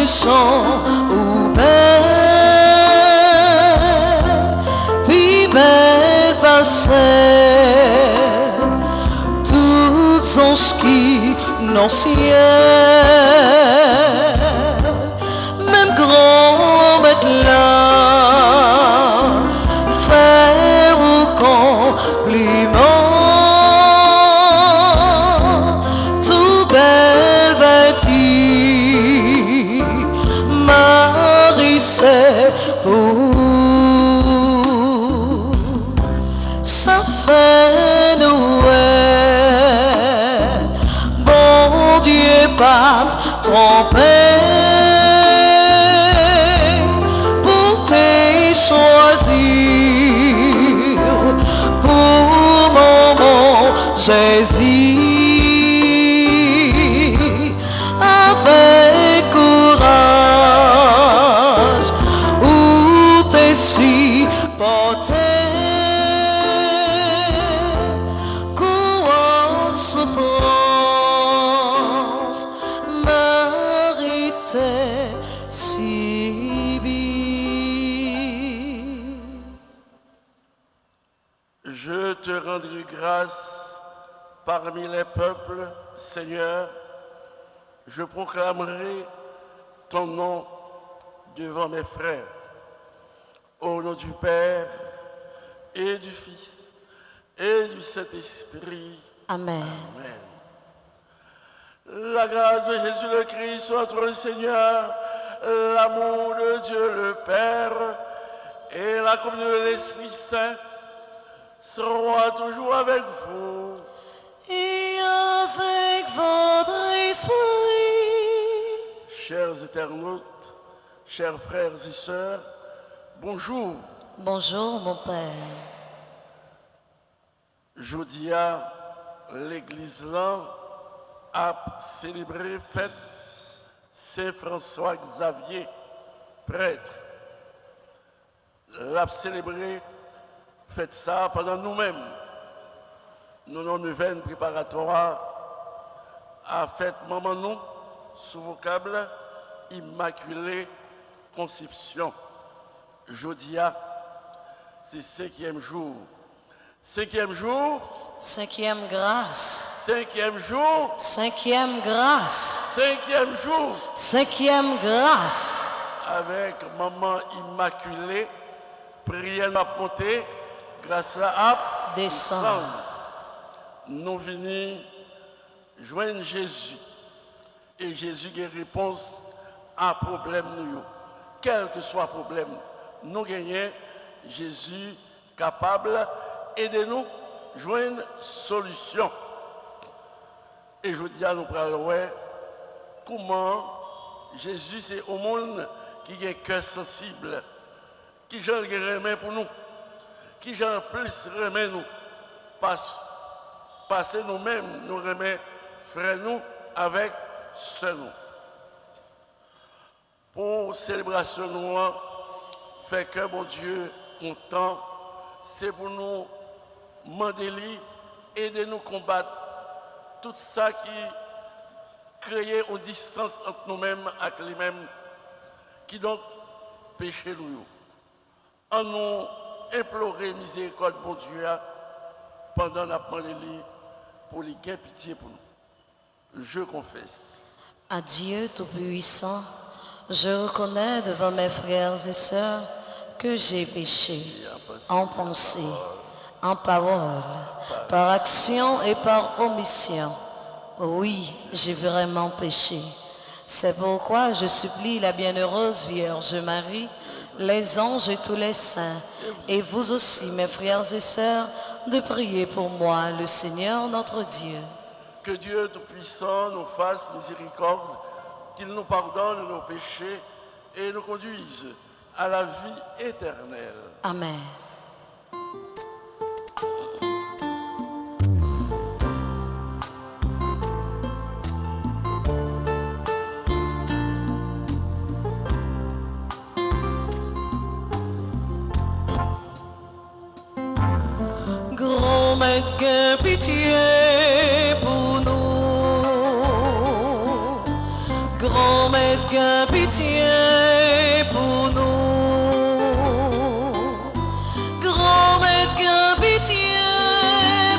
puissant ou belle, puis belle passait, toutes sont ski non ciel, même grand matelas, faire au compliment. C'est pour ça fait Noël, bon Dieu pas tromper pour te choisir pour mon Jésus avec courage. Si porter couronne souffrance méritait si bien. Je te rendrai grâce parmi les peuples, Seigneur. Je proclamerai ton nom devant mes frères. Au nom du Père et du Fils et du Saint-Esprit. Amen. Amen. La grâce de Jésus le Christ soit entre le Seigneur, l'amour de Dieu le Père et la communion de l'Esprit Saint sera toujours avec vous. Et avec votre esprit. Chers internautes, chers frères et sœurs, bonjour. Bonjour mon Père. Jeudi, l'église là a célébré fête Saint-François Xavier, prêtre. L'a célébré fête ça pendant nous-mêmes. Nous avons une veine préparatoire à fête maman nous sous vocable Immaculée Conception. Jodia, c'est 5e jour. 5e jour. 5e grâce. 5e jour. 5e grâce. 5e jour. 5e grâce. Avec maman immaculée, prière m'a monté, grâce à descendre. Nous venons joindre Jésus. Et Jésus a réponse à un problème nous. Quel que soit le problème, nous gagnons Jésus capable d'aider nous joindre solution. Et je dis à nous parler comment Jésus c'est au monde qui a un cœur sensible, qui j'en remet pour nous, qui j'en plus remet nous, parce que nous-mêmes nous remet frères nous avec sœurs nous. Pour célébration nous, fait que mon Dieu content, c'est pour nous demander et de nous combattre tout ça qui crée une distance entre nous-mêmes et les-mêmes, qui donc péché nous. En nous implorer miséricorde pour Dieu pendant la pandémie pour les gains pitié pour nous. Je confesse. À Dieu Tout-Puissant, je reconnais devant mes frères et sœurs que j'ai péché en pensée, en parole, par action et par omission. Oui, j'ai vraiment péché. C'est pourquoi je supplie la bienheureuse Vierge Marie, les anges et tous les saints, et vous aussi, mes frères et sœurs, de prier pour moi, le Seigneur notre Dieu. Que Dieu Tout-Puissant nous fasse miséricorde, qu'il nous pardonne nos péchés et nous conduise à la vie éternelle. Amen. Grand maître, pitié pour nous. Grand maître, qu'un pitié pour nous. Grand maître, qu'un pitié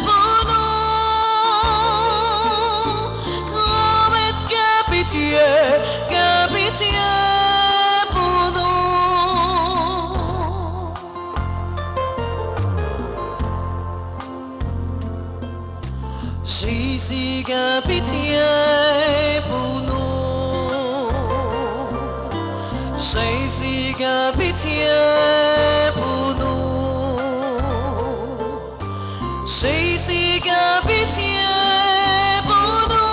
pour nous. Grand maître, qu'un pitié pour nous. Jésus, qu'un pitié pour nous. Jésus, qu'un pitié pour nous. Jésus, qu'un pitié pour nous.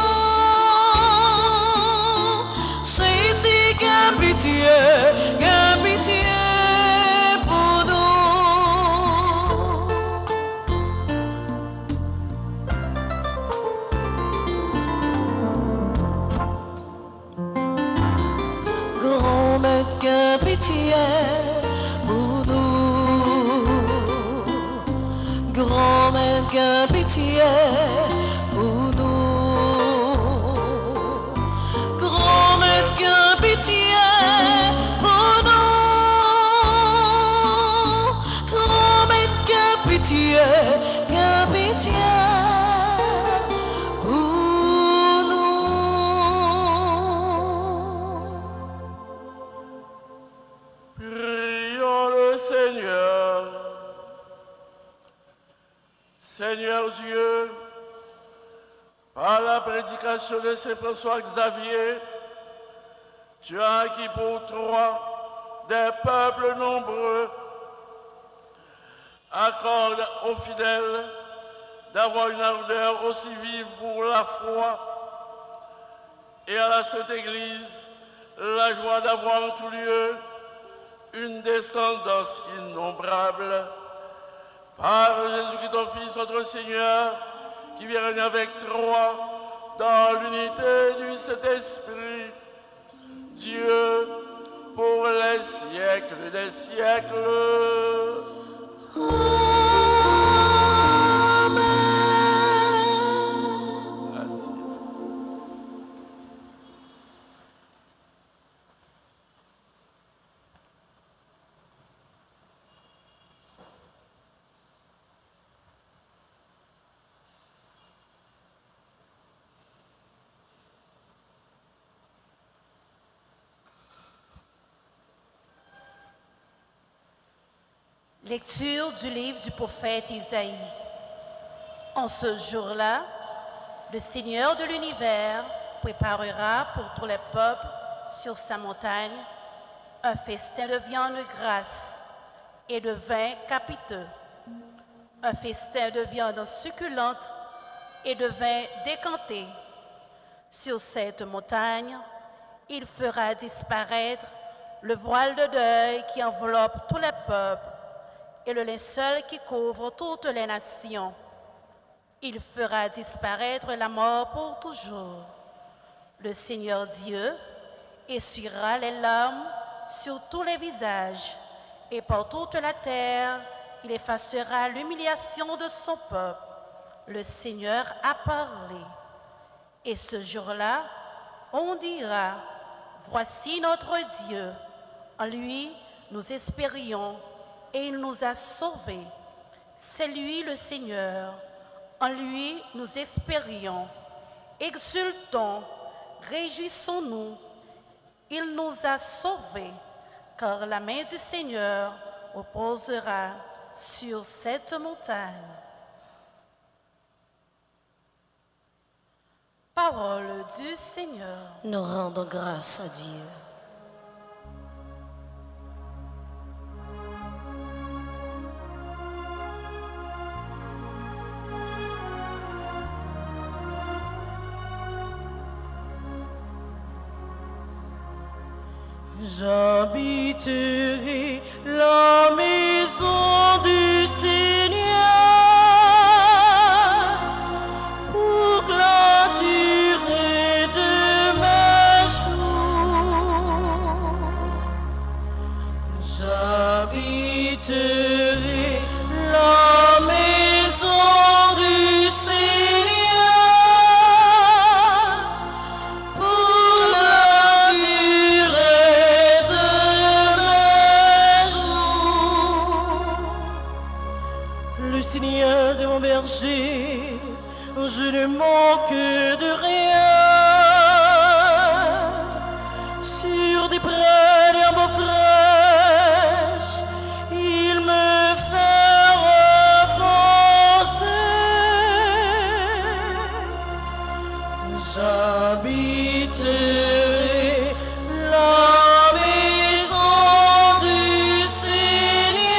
Jésus, qu'un pitié pour nous. Grand maître, qu'un pitié pour nous. Grand maître, qu'un pitié pour nous. Grand maître, qu'un pitié pour nous. Grand maître, qu'un pitié pour nous. Prions le Seigneur. Seigneur Dieu, par la prédication de Saint François Xavier, tu as acquis pour toi des peuples nombreux. Accorde aux fidèles d'avoir une ardeur aussi vive pour la foi et à la Sainte Église la joie d'avoir en tout lieu une descendance innombrable. Par Jésus-Christ, ton Fils, notre Seigneur, qui vient régner avec toi dans l'unité du Saint-Esprit, Dieu, pour les siècles des siècles. Merci. Lecture du livre du prophète Isaïe. En ce jour-là, le Seigneur de l'univers préparera pour tous les peuples sur sa montagne un festin de viande grasse et de vin capiteux, un festin de viande succulente et de vin décanté. Sur cette montagne, il fera disparaître le voile de deuil qui enveloppe tous les peuples et le linceul qui couvre toutes les nations. Il fera disparaître la mort pour toujours. Le Seigneur Dieu essuiera les larmes sur tous les visages, et par toute la terre, il effacera l'humiliation de son peuple. Le Seigneur a parlé. Et ce jour-là, on dira, voici notre Dieu. En lui, nous espérions et il nous a sauvés. C'est lui le Seigneur. En lui, nous espérions. Exultons, réjouissons-nous. Il nous a sauvés, car la main du Seigneur reposera sur cette montagne. Parole du Seigneur. Nous rendons grâce à Dieu. J'habiterai la maison du Seigneur pour la durée de mes jours. J'habiterai la maison du Seigneur pour la des près des herbes fraîches, il me fait repenser. J'habiterai la maison du Seigneur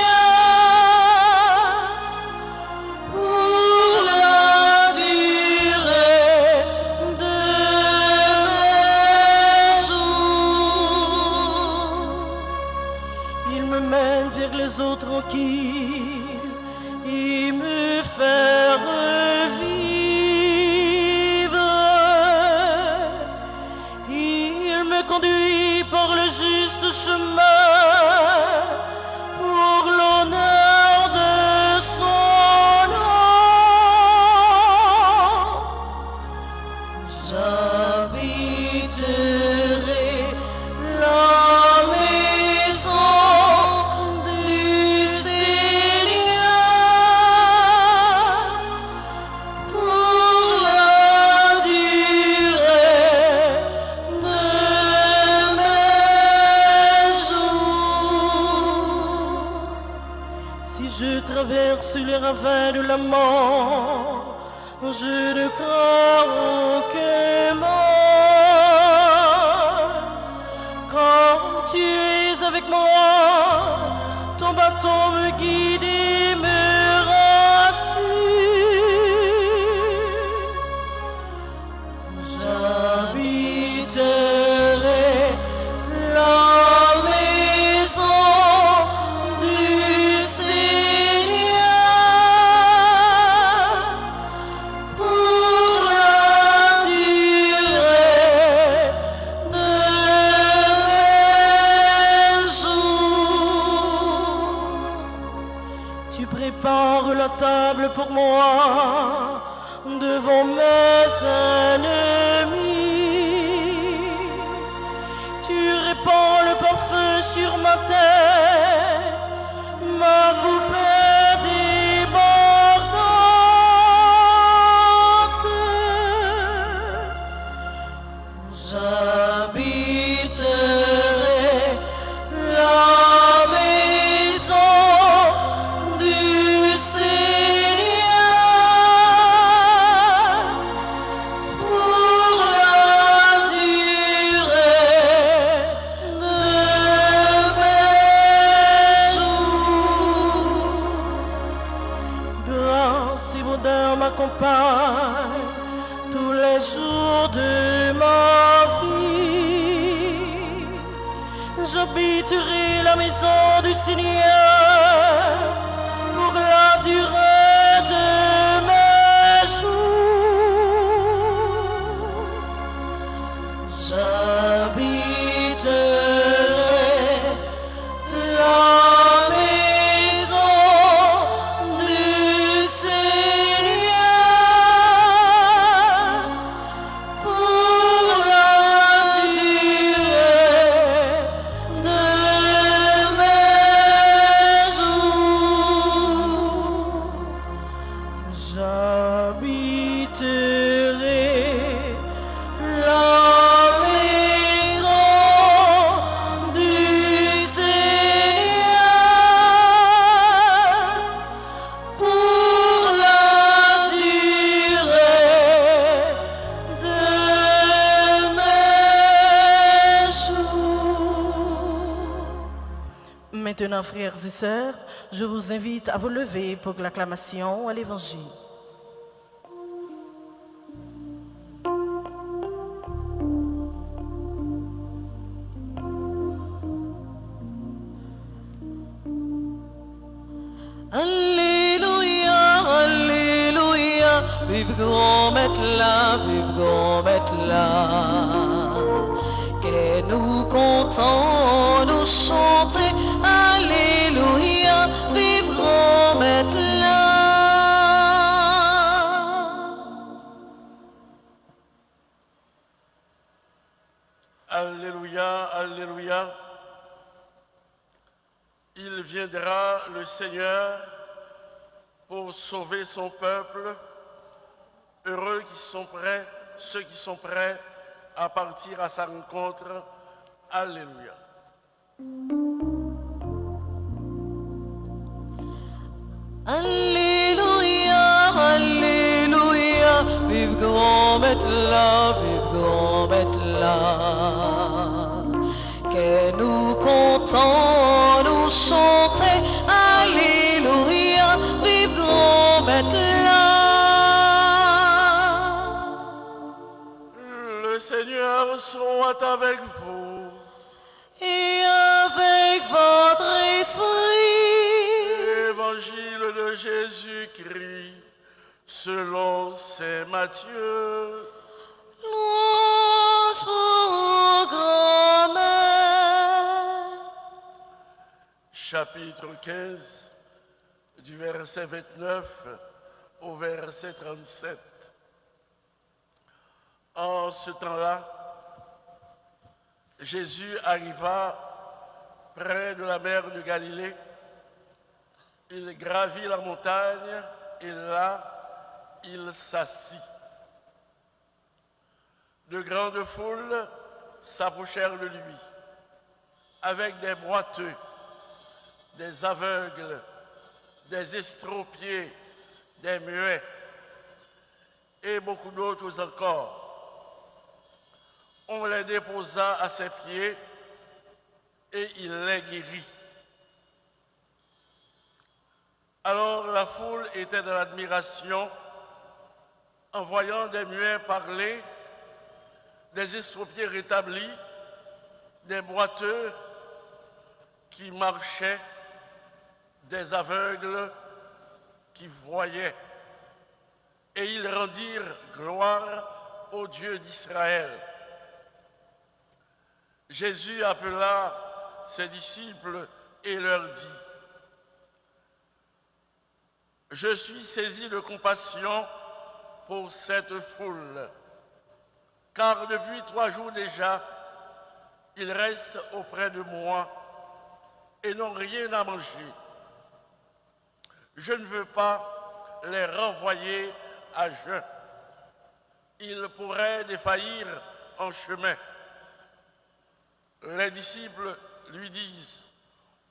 pour la durée de mes jours. Il me mène vers les eaux tranquilles, il me fait revivre, il me conduit par le juste chemin pour l'honneur de son nom. J'habiterai la maison du Seigneur pour la durée de mes jours. Si je traverse les ravins de la mort, je ne crains aucun mal. Quand tu es avec moi, ton bâton me guide et me rassure. J'habiterai la maison du Seigneur pour la durée de mes jours. Tu prépares la table pour moi devant mes ennemis. Tu répands le parfum sur ma tête, ma coupe est débordante. J'habiterai la maison du Seigneur pour la durée de mes jours. Grâce et bonheur m'accompagnent tous les jours de ma vie. J'habiterai la maison du Seigneur pour la durée de mes jours. J'habiterai la maison du Seigneur pour la durée de mes jours. J'habiterai la maison du Seigneur pour la durée de mes jours. Maintenant, frères et sœurs, je vous invite à vous lever pour l'acclamation à l'Évangile. Alléluia, Alléluia, vive grand maître là, vive grand maître là. Que nous comptons nous chanter, Alléluia, vive grand maître là. Alléluia, Alléluia. Il viendra le Seigneur pour sauver son peuple. Heureux qui sont prêts, ceux qui sont prêts à partir à sa rencontre Alléluia. Alléluia, Alléluia, vive grand maître là, vive grand maître là. Que nous comptons, nous chanter, Alléluia, vive grand maître là. Le Seigneur soit avec vous. Et avec votre esprit. Évangile de Jésus-Christ selon saint Matthieu. Louange pour grand-mère. Chapitre 15, du verset 29 au verset 37. En ce temps-là, Jésus arriva près de la mer de Galilée. Il gravit la montagne et là, il s'assit. De grandes foules s'approchèrent de lui, avec des boiteux, des aveugles, des estropiés, des muets et beaucoup d'autres encore. On les déposa à ses pieds et il les guérit. Alors la foule était dans l'admiration en voyant des muets parler, des estropiés rétablis, des boiteux qui marchaient, des aveugles qui voyaient. Et ils rendirent gloire au Dieu d'Israël. Jésus appela ses disciples et leur dit: je suis saisi de compassion pour cette foule, car depuis 3 jours déjà, ils restent auprès de moi et n'ont rien à manger. Je ne veux pas les renvoyer à jeun. Ils pourraient défaillir en chemin. Les disciples lui disent: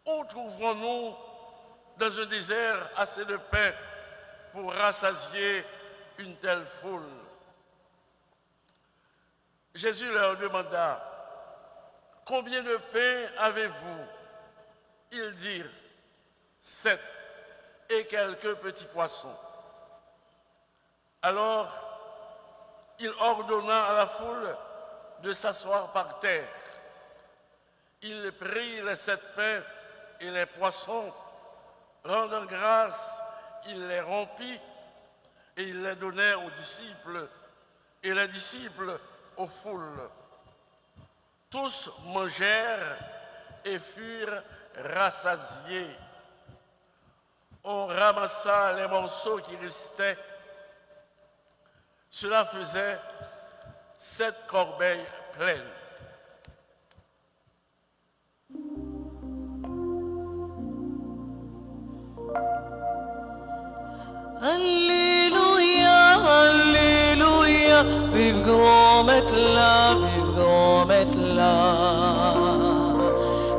où trouverons-nous dans un désert assez de pain pour rassasier une telle foule? Jésus leur demanda: combien de pain avez-vous? Ils dirent: 7 et quelques petits poissons. Alors, il ordonna à la foule de s'asseoir par terre. Il prit les 7 pains et les poissons, rendant grâce, il les rompit et il les donnait aux disciples et les disciples aux foules. Tous mangèrent et furent rassasiés. On ramassa les morceaux qui restaient. Cela faisait 7 corbeilles pleines. Alléluia, Alléluia, vive grand maître là, vive grand maître là.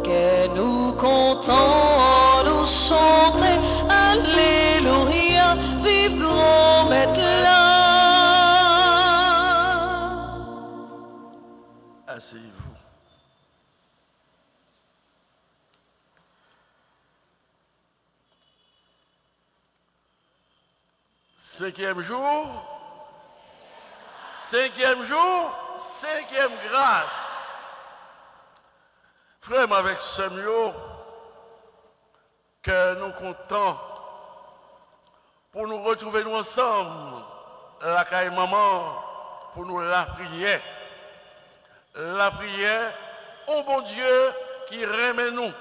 Que nous comptons, nous chanter, Alléluia, vive grand maître là. Asseyez-vous. Cinquième jour, 5e grâce. Frère, avec Samuel, que nous comptons pour nous retrouver nous ensemble, la caille maman, pour nous la prière. La prière, oh bon Dieu qui remet nous,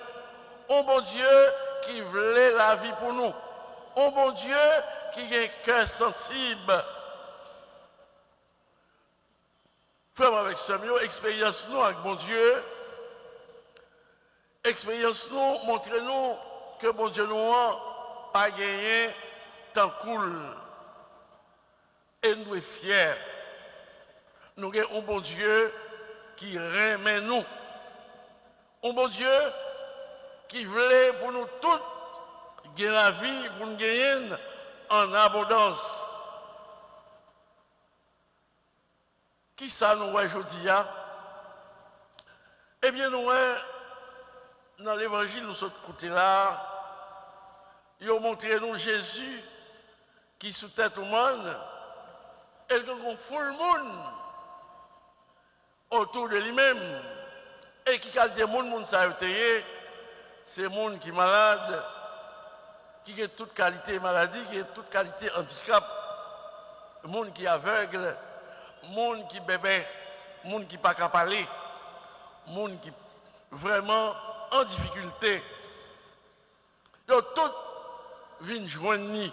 oh bon Dieu qui voulait la vie pour nous, oh bon Dieu qui a un cœur sensible. Frère avec Samuel, expérience nous avec bon Dieu. Expérience nous, montrez-nous que bon Dieu nous a pas gagné tant cool. Et nous sommes fiers. Nous avons un bon Dieu qui remet nous. Un bon Dieu qui voulait pour nous tous gagner la vie, pour nous gagner en abondance. Qui ça nous voit aujourd'hui? Eh bien, nous dans l'évangile, nous sommes côté là, ils ont montré nous Jésus qui sous tête au monde, et qui a foule le monde autour de lui-même. Et qui a des monde ça c'est monde qui est malade, qui a toute qualité de maladie, qui a toute qualité de handicap, monde qui est aveugle, monde qui bébé, monde qui n'est pas capable de parler, monde qui est vraiment en difficulté. Ils ont tous viennent joindre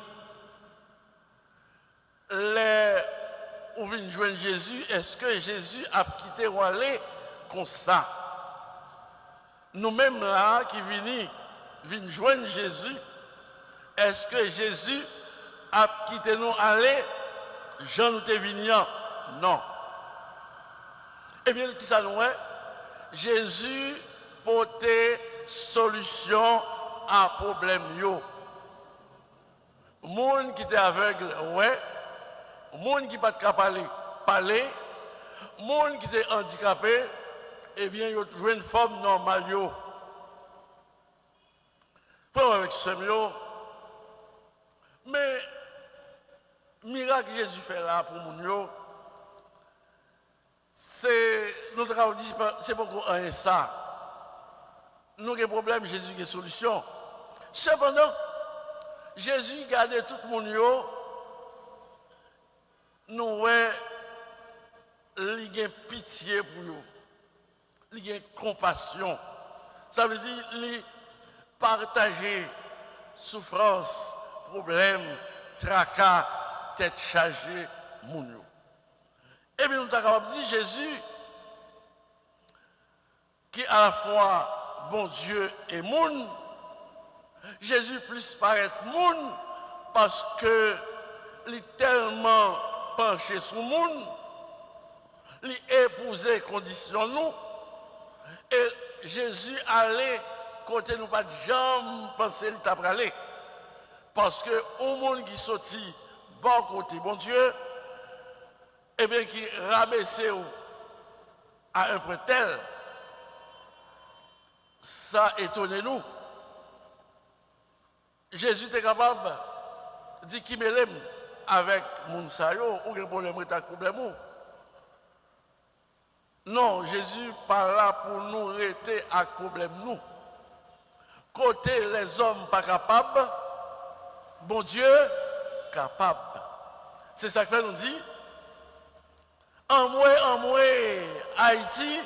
ou viennent joindre Jésus. Est-ce que Jésus a quitté ou allé comme ça? Nous-mêmes là qui viennent joindre Jésus, est-ce que Jésus a quitté nous aller? Jean nous t'es venu? Non. Eh bien, qui ça nous est? Jésus portait solution à problème yo. Monde qui était aveugle, ouais. Monde qui pas de capable parler. Monde qui était handicapé, eh bien, il a joué une forme normale yo. Frère avec ce yo. Mais miracle que Jésus fait là pour mon yo, c'est notre dit c'est beaucoup un ça. Nous avons des problèmes, Jésus a des solutions. Cependant, Jésus gardait tout le monde yo. Nous avons pitié pour eux. Il y a compassion. Ça veut dire partager souffrance, problème, tracas, tête chargée, moun yo. Et bien nous sommes capables de dire Jésus, qui est à la fois bon Dieu et moun, Jésus plus paraît moun parce que il est tellement penché sur moun, il épousait condition nous, et Jésus allait côté nous pas de jambes penser qu'il t'a aller. Parce que au monde qui sortit bon côté bon Dieu, et bien qui rabaissait à un point tel, ça étonnait nous. Jésus était capable de dire qui m'aime avec mon sayo ou quel problème est problème. Non, Jésus pas là pour nous arrêter avec problème nous. Côté les hommes pas capables, bon Dieu capable. C'est ça que fait nous dit. En moi, Haïti,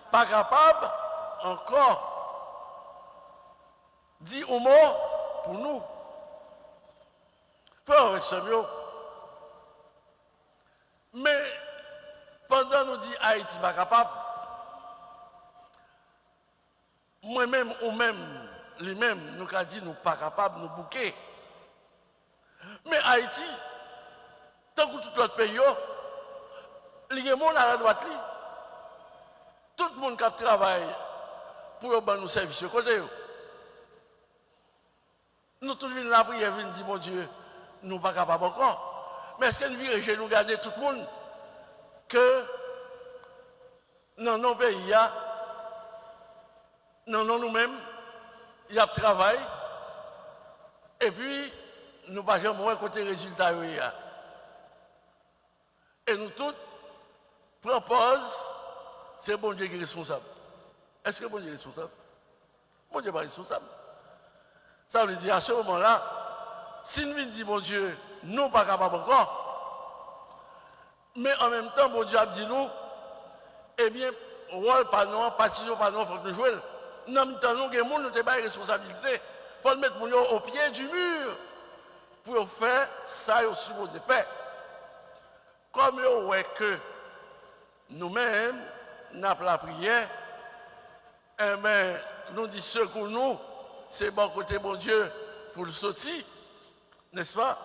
pas capable, encore. Dit au mot pour nous. Frère avec ce mot. Mais pendant nous dit Haïti pas capable, moi-même ou même, lui-même, nous avons dit nous pas capables, nous bouquer. Mais Haïti, tant que tout l'autre pays, il y a des gens à la droite. Tout le monde qui travaille pour nous services de côté. Nous tous venons là pour dire, mon Dieu, nous ne sommes pas capables encore. Mais est-ce que nous voulons nous garder tout le monde que dans nos pays, dans nous-mêmes, il y a travail, et puis nous ne pouvons jamais voir côté résultat. Et nous tous, prenons pause, c'est bon Dieu qui est responsable. Est-ce que bon Dieu est responsable? Bon Dieu n'est pas responsable. Ça veut dire à ce moment-là, si nous disons, bon Dieu, nous ne sommes pas capables encore, mais en même temps, bon Dieu a dit nous, eh bien, rôle par nous, partition par nous, il faut que nous jouions. Nous avons des gens qui n'ont pas de responsabilité. Il faut mettre mon au pied du mur pour faire ça que supposé faire. Comme nous voyons que nous-mêmes, nous avons la prière, eh bien, nous disons secours nous, c'est bon côté bon Dieu pour le sortir, n'est-ce pas?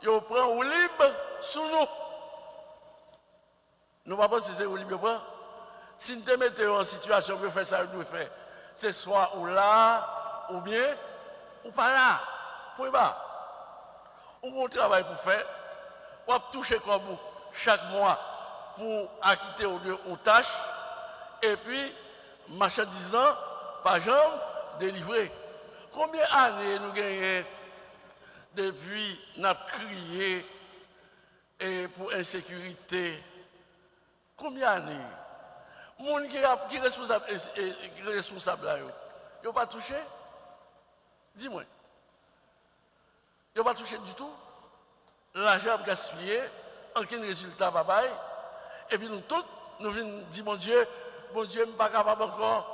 Il prend au libre sous nous. Nous ne pouvons pas penser que c'est au libre. Si nous te mettons en situation de faire ça, nous faire, c'est soit ou là, ou bien, ou pas là. Point bas. Ou on travaille pour faire, ou toucher comme vous chaque mois pour acquitter aux tâches, et puis, marchandisant, par jambe, délivré. Combien d'années nous gagnons depuis nous avons crié et pour insécurité? Combien d'années? Les gens qui sont responsables là, ils n'ont pas touché? Dis-moi. Ils n'ont pas touché du tout? L'argent gaspillé, aucun résultat, bye. Et puis nous tous, nous venons dire, mon Dieu, je ne suis pas capable encore.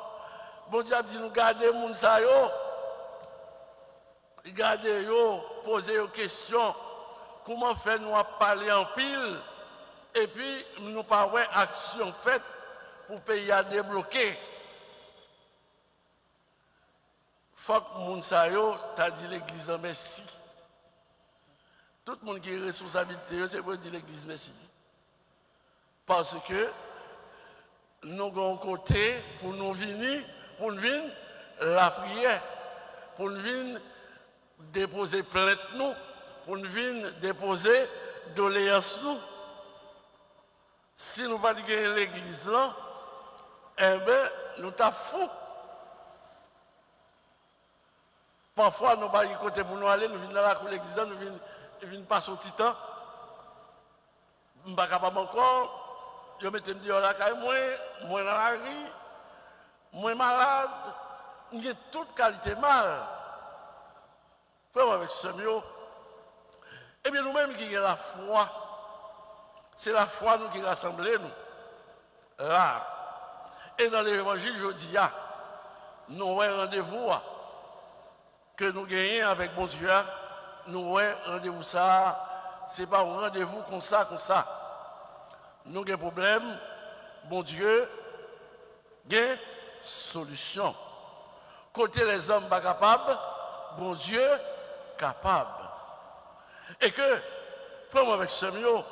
Bon Dieu a dit, nous garder les gens, garder yo, poser des questions. Comment faire nous parler en pile? Et puis, nous pas avoir action faite pour le pays à débloquer. Faut que les gens t'a dit l'église merci. Tout le monde qui est responsabilité, c'est pour dire l'église merci. Parce que nous avons un côté pour nous venir la prière, pour nous venir déposer plainte nous, pour nous venir déposer doléances nous. Si nous ne pas l'église là, eh bien, nous sommes fous. Parfois, nous pas côté pour nous aller, nous venons dans la cour de l'église, nous venons passer au titan. Nous ne sommes pas capables encore. Je me dis, moi dans la rue, moi malade, j'ai toute qualité mal. Frère avec ce mieux. Eh bien, nous-mêmes qui avons la foi, c'est la foi nous qui rassemblons nous. Là. Et dans l'évangile, je dis, nous avons un rendez-vous que nous gagnons avec mon Dieu. Nous avons un rendez-vous ça. Ce n'est pas un rendez-vous comme ça. Nous avons un problème. Bon Dieu, il y a une solution. Côté les hommes pas capables, bon Dieu capable. Et que, frère avec ce mieux,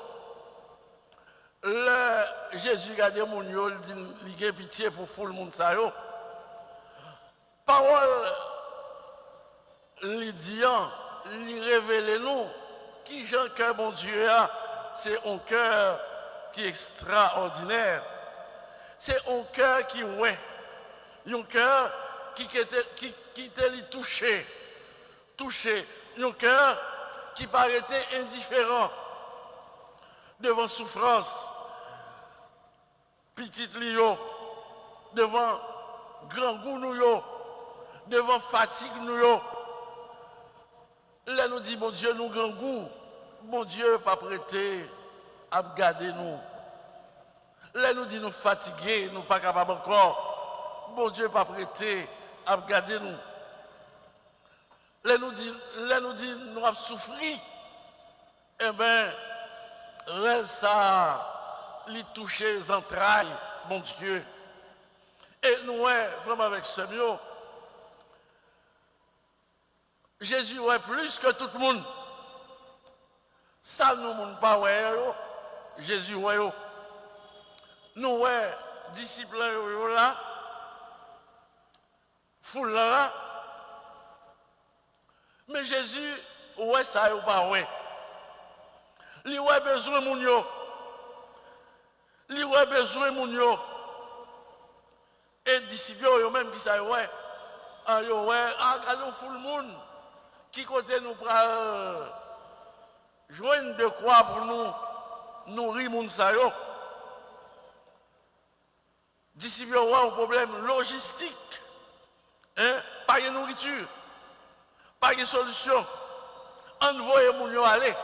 Jésus regardait mon yo, il dit, il a pitié pour tout le monde ça yo. Parole, il dit, il révèle nous qui Jean cœur mon Dieu a, c'est un cœur qui est extraordinaire. C'est un cœur qui ouais, un cœur qui était touché, un cœur qui paraissait indifférent devant souffrance, petite lio, devant grand goût nous, devant fatigue nous. Là nous dit, mon Dieu, nous grand goût, mon Dieu pas prêté à garder nous. Là nous dit, nous fatigués, nous pas capables encore, mon Dieu pas prêté à garder nous. Là nous dit, nous avons souffert, eh bien, ça, lui toucher les entrailles, mon Dieu. Et nous, vraiment avec ce mieux, Jésus est plus que tout le monde. Ça, nous ne pas Jésus est. Nous, disciples là, foule là. Mais Jésus, ça ou pas Li a besoin moun yo. Li a besoin moun yo. Et disciples yo même qui ça yo quand fou le monde qui côté nous pral joindre de quoi pour nous nourrir moun ça yo. Disciples yo un problème logistique. Pas de nourriture, pas de solution. Envoyez moun yo aller.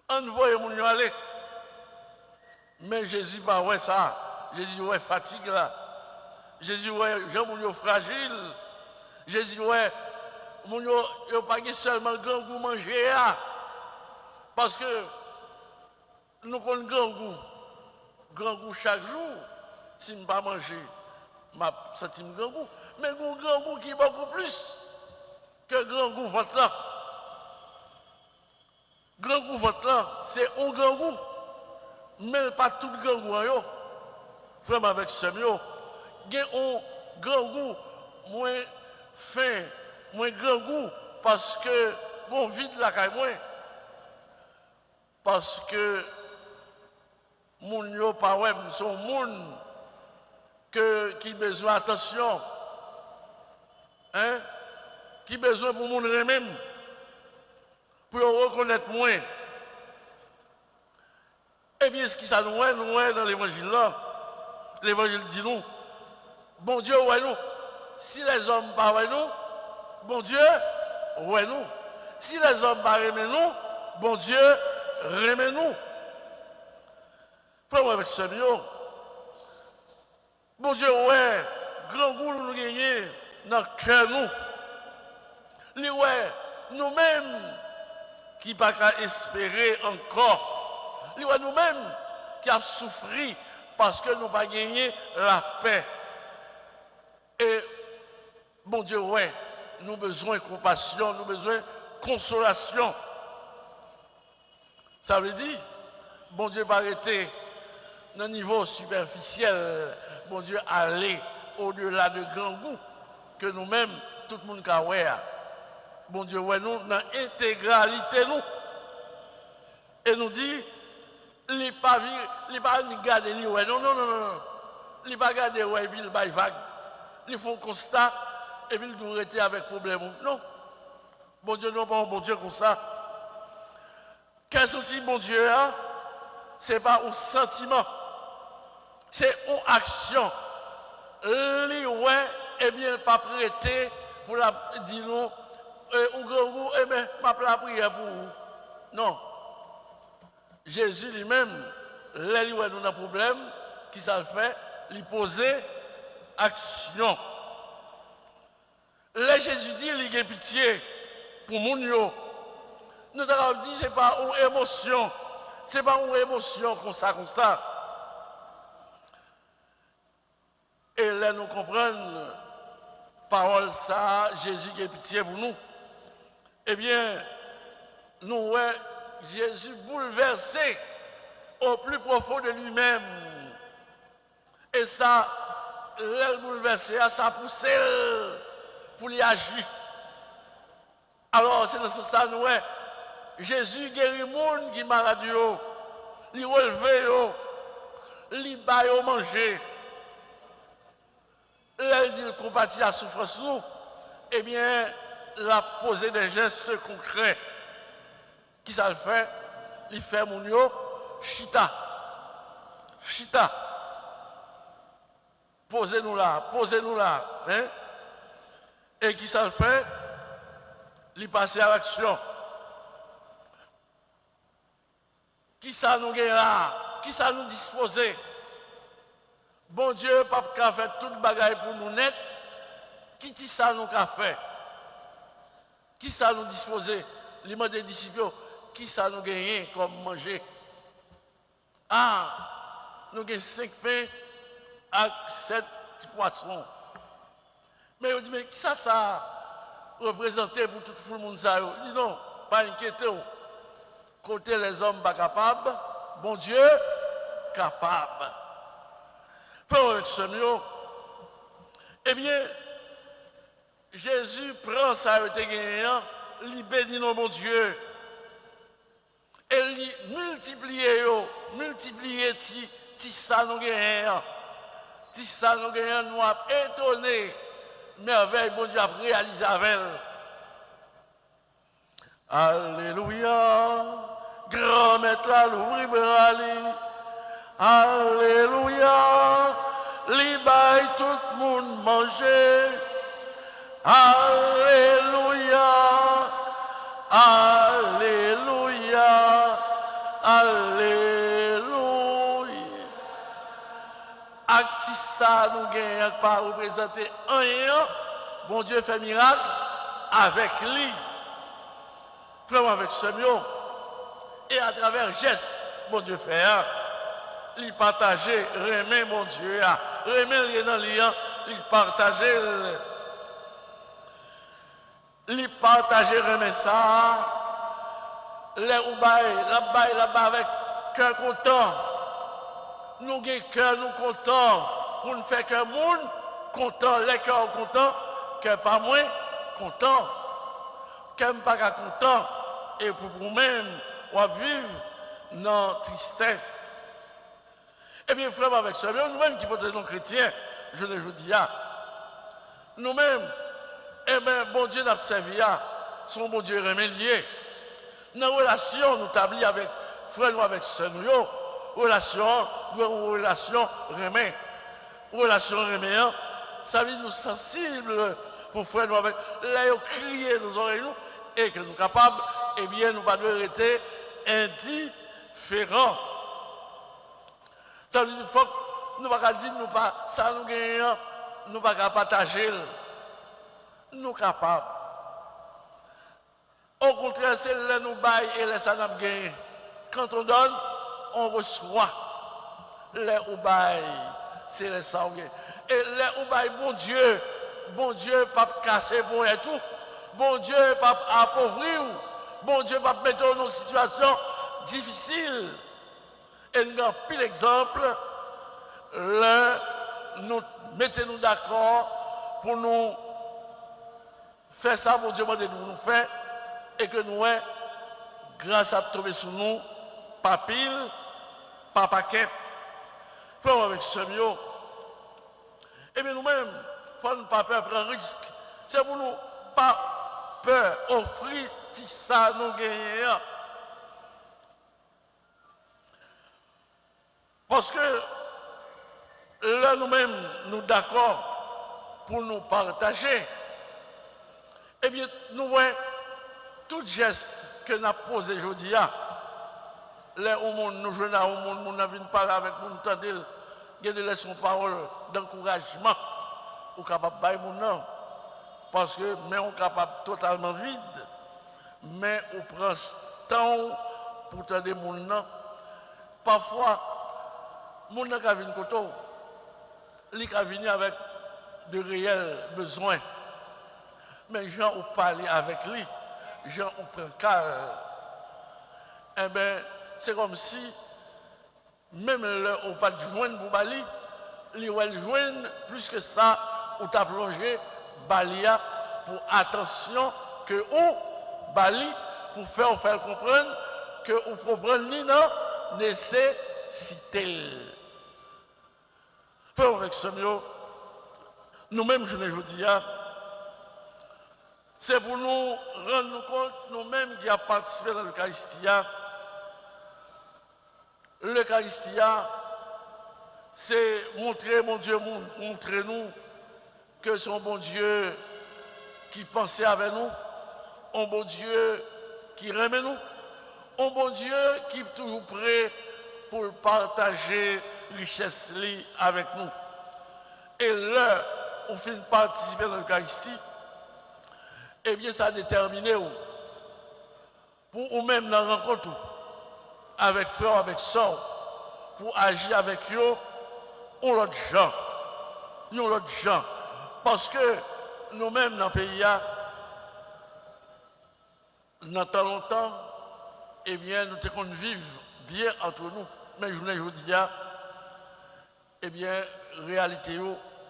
Envoyez mon yo aller. Mais Jésus pas ouais ça. Jésus ouais fatigue là. Jésus ouais Jean mon yo fragile. Jésus ouais mon yo pas seulement grand goût manger parce que nous connaissons grand goût chaque jour. Si je ne pas manger, m'a senti grand goût. Mais grand goût qui est beaucoup plus que grand goût votre là. Grand goût votre là, c'est un grand goût. mais pas tout grand goût yo. Vraiment avec ce mieux. Il y a un grand goût, moins fin, moins grand goût, parce que bon vide la caille moins. Parce que moun yo pas ouais, son moun qui besoin d'attention. Hein? Qui besoin pour moun même pour reconnaître moins. Eh bien, ce qui ça nous est dans l'évangile là, l'évangile dit nous, bon Dieu, ouais nous. Si les hommes pas ouais nous, bon Dieu, ouais nous. Si les hommes pas remet nous, bon Dieu, remet nous. Frère avec ce mieux, bon Dieu, ouais, grand goût nous gagner dans le cœur nous. Li ouais, nous-mêmes qui pas qu'à espérer encore. Li ouais, nous-mêmes qui avons souffert parce que nous n'avons pas gagné la paix. Et bon Dieu, ouais, nous avons besoin de compassion, nous avons besoin de consolation. Ça veut dire, bon Dieu, pas arrêter dans un niveau superficiel, bon Dieu, aller au-delà de grands goûts que nous-mêmes, tout le monde a ouais. Bon Dieu, ouais, nous, dans l'intégralité, nous. Et nous dit, il n'est pas garder, ouais, non. Il n'est pas garder, ouais, et puis il baille vague. Il faut constat, et puis il doit arrêter avec problème. Non. Bon Dieu, non, pas un bon Dieu comme ça. Qu'est-ce que bon Dieu a? Ce n'est pas un sentiment, c'est une action. Lui, ouais, et bien, pas prêter pour la dire non. Ou grand goût, eh bien, ma prière pour vous. Non. Jésus lui-même, là, il a un problème, qui ça fait, lui poser action. Là, Jésus dit, il a pitié pour mon yo. Nous avons dit, ce n'est pas une émotion. Ce n'est pas une émotion comme ça. Et là, nous comprenons, parole ça, Jésus qui a pitié pour nous. Eh bien, nous, ouais, Jésus bouleversé au plus profond de lui-même. Et ça, le bouleversé, ça a poussé pour y agir. Alors, c'est dans ce sens, nous, ouais, Jésus guérit le monde qui est malade, il relève, il baille manger. Là, il dit qu'il compatit la souffrance, nous. Eh bien, il a posé des gestes concrets. Qui ça le fait? Il fait mon yo, chita. Posez-nous là. Hein? Et qui ça le fait? Il passe à l'action. Qui ça nous gagne là? Qui ça nous dispose? Bon Dieu, papa qui a fait toute bagaille pour nous net. Qui ça nous a fait? Qui ça nous dispose? Les mots des disciples, qui ça nous gagne comme manger? Ah, nous gagnons 5 pains avec 7 petits poissons. Mais on dit, mais qui ça représenté pour tout le monde? Il dit non, pas inquiétez. Côté les hommes pas capables, bon Dieu, capable. Pour avec ce mieux, eh bien, Jésus prend ça et gagnant, il bénit nos bon Dieu. Et il multiplie ti ça nous gagnant. Ti ça nous gagnant, nous a étonné. Merveille, bon Dieu a réalisé avec elle. Alléluia. Grand maître là, l'ouvri brali. Alléluia. Li baille tout le monde manger. Alléluia. Alléluia. Alléluia. Acti ça nous gagne pas représenter rien. Bon Dieu fait miracle avec lui. Vraiment avec ce mieux. Et à travers geste, bon Dieu fait. Il partageait, remet mon Dieu. Remet les dans l'IA, il partageait. Il partageait, remet ça. Les oubaï, là-bas avec cœur content. nous avons cœur, nous contents, pour nous faire que le monde content, les cœurs contents, que pas moins content, que pas content, et pour vous-même, on vivre dans la tristesse. Eh bien, frère, avec ça, nous-mêmes qui sommes nos chrétiens, je le dis, nous-mêmes, eh bien, bon Dieu n'a servi, son bon Dieu remédié. Dans la relation, nous établis avec frère, nous, avec sœur, nous, relation remet. Relation remet, ça veut dire nous sensibles pour frère, nous, avec là, crier nos oreilles, nous, et que nous sommes capables, eh bien, nous ne devons pas rester indifférents. Ça veut dire qu'il faut que nous ne pouvons pas dire, ça nous gagne, nous ne pouvons pas partager. Nous sommes capables. Au contraire, c'est là nous baillons et là ça nous gagne. Quand on donne, on reçoit. Là où baille, c'est les ça gagne. Et là où baille, bon Dieu, pas casser pour et tout. Bon Dieu, pas appauvrir. Bon Dieu, pas mettre dans une situation difficile. Et nous avons pile exemple, là, nous mettez-nous d'accord pour nous faire ça, bon Dieu, de nous faire, et que nous, grâce à tomber sur nous, pas pile, pas paquet, faisons avec ce mieux. Et bien nous-mêmes, il faut ne pas peur prendre risque. C'est pour nous pas peur offrir tout ça nous gagner. Parce que là nous-mêmes, nous d'accord pour nous partager. Eh bien, nous voyons tout geste que nous avons posé aujourd'hui, là où nous jouons, où nous avons parlé avec nous, nous entendons, il y a son parole d'encouragement, ou capable de bailler mon nom. Parce que, mais on est capable totalement vide, mais on prend temps pour entendre mon nom. Parfois, mon nom qui vient côté, il vient avec de réels besoins. Mais Jean ou parler avec lui, Jean ou prend calme. Eh bien, c'est comme si, même là où pas de joindre pour Bali, il va le joindre plus que ça, ou t'as plongé Balia pour attention que ou Bali pour faire comprendre que ou comprendre ni non nécessité. Faire avec ce mieux, nous-mêmes, je ne dis pas. C'est pour nous rendre compte, nous-mêmes qui avons participé dans l'Eucharistie. L'Eucharistie, c'est montrer, mon Dieu, montrer-nous que c'est un bon Dieu qui pensait avec nous, un bon Dieu qui aime nous, un bon Dieu qui est toujours prêt pour partager richesse avec nous. Et là, on fait participer dans l'Eucharistie, eh bien, ça a déterminé pour vous-même dans la rencontre avec frère, avec soeur, pour agir avec eux, ou l'autre gens. Parce que nous-mêmes dans le pays, dans tant longtemps, eh bien, nous devons vivre bien entre nous. Mais je vous dis, eh bien, réalité,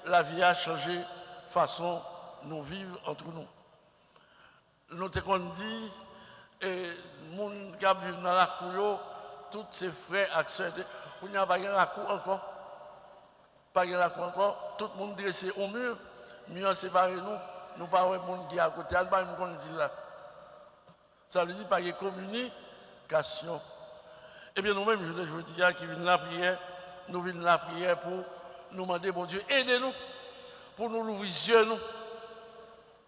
la vie a changé, façon nous vivre entre nous. Nous devons dire, et les gens qui vivent dans la cour, tous ces frères accès, il n'y a pas de la cour encore. Pas de la cour encore. Tout le monde dressé au mur, mieux séparé nous. Nous ne pouvons pas monde qui est à côté, nous ne pouvons pas là. Ça veut dire pas de communication. Eh bien, nous-mêmes, je dis qui viennent la prière, nous venons la prière pour nous demander, bon Dieu, aidez-nous, pour nous l'ouvrir les yeux, nous,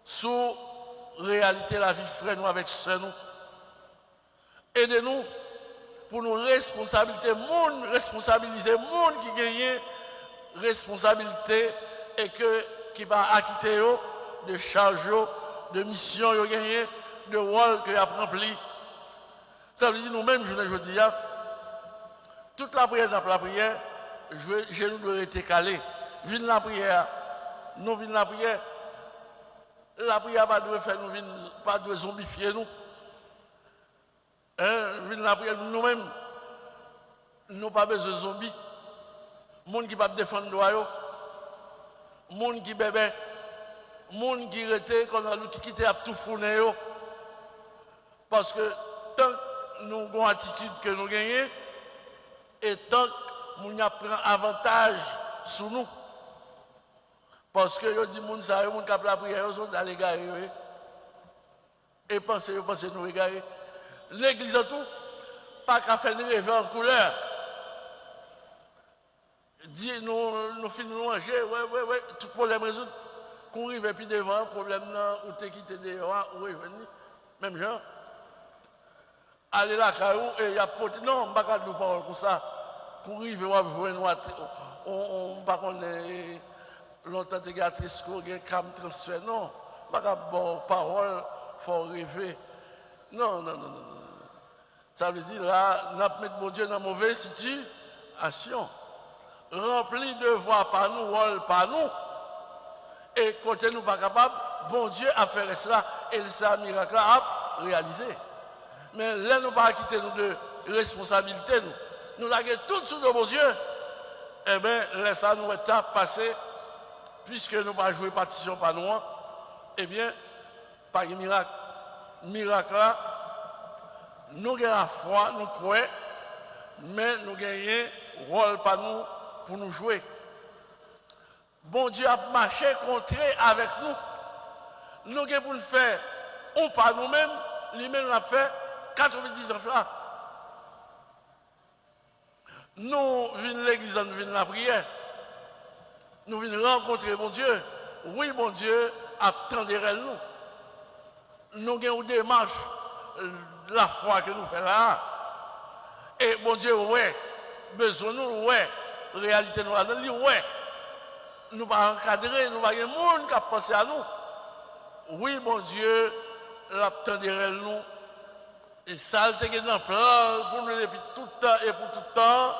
sur réalité la vie frère nous avec sœur nous. Aidez-nous pour nous responsabiliser le monde qui gagne responsabilité et qui va acquitter de charge, de mission gagné, de rôle qu'il a rempli. Ça veut dire nous-mêmes, je dis, toute la prière dans la prière, je nous dois être calé. Viens la prière, nous venons la prière. La prière pas doit faire nous pas doit zombifier nous. La prière nous-mêmes, nous pas besoin de zombies. Moun qui pas défendre droit yo, moun qui bébé, moun qui rete qu'on a qui quitte à tout fourner yo. Parce que tant que nous avons attitude que nous gagnons et tant que nous prenons avantage sur nous. Parce que yo dit moun sa yo moun k'ap la prière yo sont dans les gars et pensez nous égarer. L'église en tout pas qu'à faire des rêves en couleur. Dit nous finissons manger, ouais, tout problème résout. Courir et puis devant, problème là, ou t'es quitté dehors, ou revenir, même genre. Aller là, et il y a poté, non, on ne va pas nous parler pour ça. Courir et voir, on ne va pas longtemps de garder ce qu'on a comme transfert, non. On ne va pas bon parole, il faut rêver. Non. Ça veut dire là, nous mettons mon Dieu dans une mauvaise situation. Rempli de voix par nous, rôle par nous. Et côté nous pas capable, bon Dieu a fait cela et ça miracle a réalisé. Mais là nous pas quitter nous de responsabilité nous laguer tout sous de bon Dieu. Eh bien laissez nous étape passer puisque nous pas jouer partition par nous. Eh bien par miracle là nous gagnons la foi, nous croyons, mais nous gagnons rôle par nous pour nous jouer. Bon Dieu a marché contre avec nous. Nous avons pour le faire, on par nous-mêmes, lui-même l'a fait 90 ans là. Nous venons l'église, nous venons la prière. Nous venons rencontrer mon Dieu. Oui, mon Dieu, attendez nous. Nous avons une démarche, la foi que nous faisons là. Et mon Dieu, ouais, besoin nous, ouais, réalité nous là, ouais. Nous pas encadrer, nous pas de monde qui a pensé à nous. Oui, mon Dieu, l'attendrait nous. Et ça, c'est dans le plan pour nous depuis tout le temps et pour tout le temps.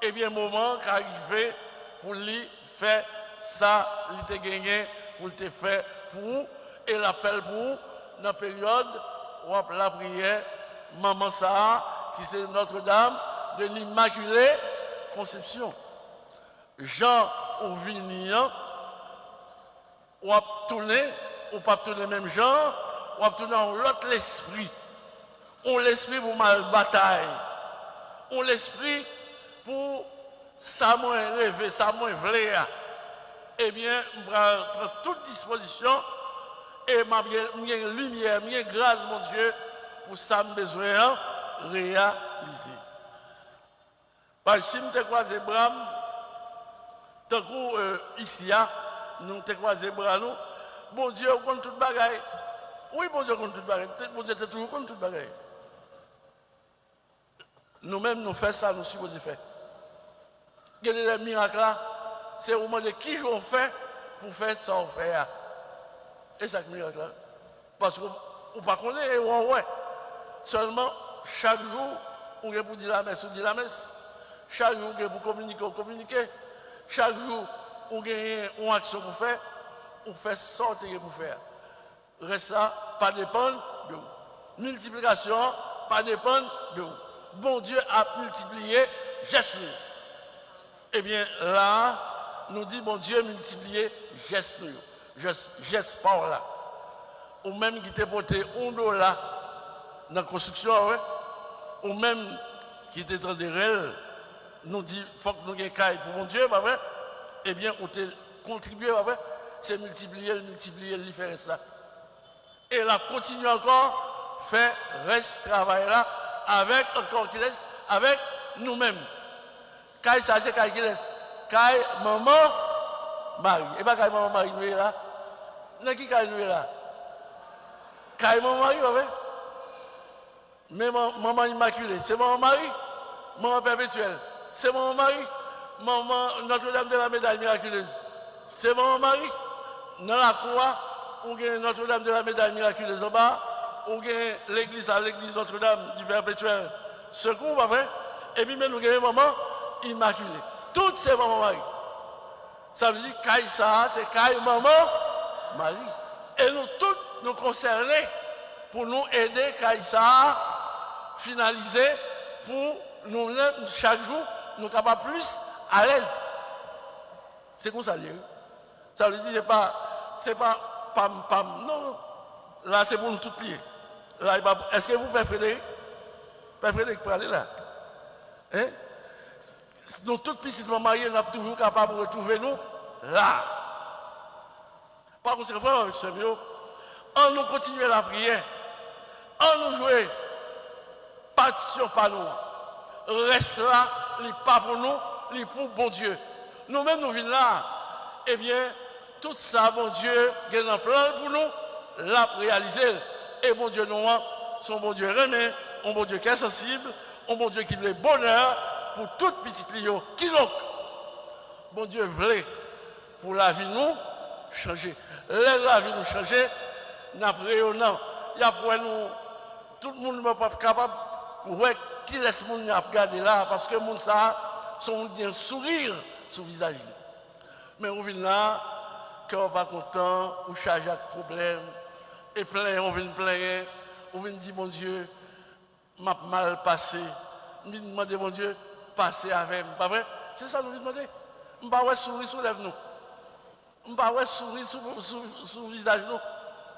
Et bien, moment qui arrive pour lui faire ça, il te gagné, pour te faire pour, et l'appel pour, dans la période où la prière, Maman Sarah, qui c'est Notre-Dame de l'Immaculée Conception. Jean ou Vignan, ou à tourner, ou pas tourner même Jean, ou à tourner en l'autre l'esprit. On l'esprit pour mal bataille. On l'esprit pour ça moins rêver, ça moins vouloir. Eh bien, je prends toute disposition et ma lumière, ma grâce, mon Dieu, pour ça me besoin réaliser. Parce que si nous te croisons Bram, tant que ici, nous te croisons bras nous, bon Dieu, on compte toute bagaille. Oui, bon Dieu, on compte toute bagaille. Bon Dieu, tu toujours compte toute bagaille. Nous-mêmes, nous faisons ça, nous supposons faire. Quel est le miracle là? C'est au moment de qui on fait pour faire ça, on fait. Et c'est le miracle là. Parce qu'on ne pas connaît, ouais. Seulement, chaque jour, on est pour dire la messe, on dit la messe. Chaque jour, on est pour communiquer, on communique. Chaque jour, on gagne une action pour faire, on fait sortir pour faire. Reste ça, pas dépendre de vous. Multiplication, pas dépendre de vous. Bon Dieu a multiplié, geste. Eh bien là, nous dit bon Dieu multiplié, geste. Geste par là. Ou même qui t'a porté $1 dans la construction, ouais. Ou même qui t'a traité réel. Nous dit, il faut que nous ayons caille pour mon Dieu, pas vrai? Eh bien, on t'a contribué, pas vrai? C'est multiplier, il fait ça. Et là, continue encore, faire reste travail là, avec encore qui laisse, avec nous-mêmes. Caille, ça, c'est caille qui laisse. Caille, maman, Marie. Et pas caille, maman, Marie, nous est là. N'est-ce qui caille, nous est là? Caille, maman, Marie, pas vrai? Mais maman immaculée, c'est maman Marie, maman perpétuelle. C'est mon mari, maman Notre-Dame de la Médaille miraculeuse. C'est mon mari. Dans la croix, on a Notre-Dame de la Médaille miraculeuse en bas, on a l'église à l'église Notre-Dame du Perpétuel. Secours, pas vrai? Et puis, nous avons maman immaculée. Toutes ces mamans Marie. Ça veut dire Caille ça, c'est Caille maman Marie. Et nous toutes nous concernés pour nous aider Caille ça finaliser pour nous chaque jour nous capables plus à l'aise. C'est comme ça, ça veut dire c'est pas pam pam, non. Là, c'est pour nous tous liés. Est-ce que vous, Père Frédéric, pour aller là? Hein? Nous, toutes petites mariées, nous sommes toujours capables de retrouver nous là. Par conséquent, frère, avec ce mieux, on nous continue la prière, on nous joue, partition par nous. Reste là, il n'est pas pour nous, il est pour bon Dieu. Nous-mêmes, nous venons là, eh bien, tout ça, bon Dieu, il y a un plan pour nous, l'a réalisé. Et bon Dieu, nous, son bon Dieu rené, un bon Dieu qui est sensible, un bon Dieu qui veut le bonheur pour toute petite Lyon. Qui donc, bon Dieu veut pour la vie nous changer. La vie nous changer, nous apprenons, il y a pour nous, tout le monde n'est pas capable de qui laisse le monde regarder là, parce que le monde ça, son un sourire sur le visage. Mais on vient là, quand on n'est pas content, on charge de problème, et plein, on vient plaindre, on vient dire, mon Dieu, m'a mal passé. On vient demander, mon Dieu, passer avec moi. Pas vrai? C'est ça que nous vient demander. On ne va pas sourire sur lèvres nous. On ne va pas sourire sur le visage nous.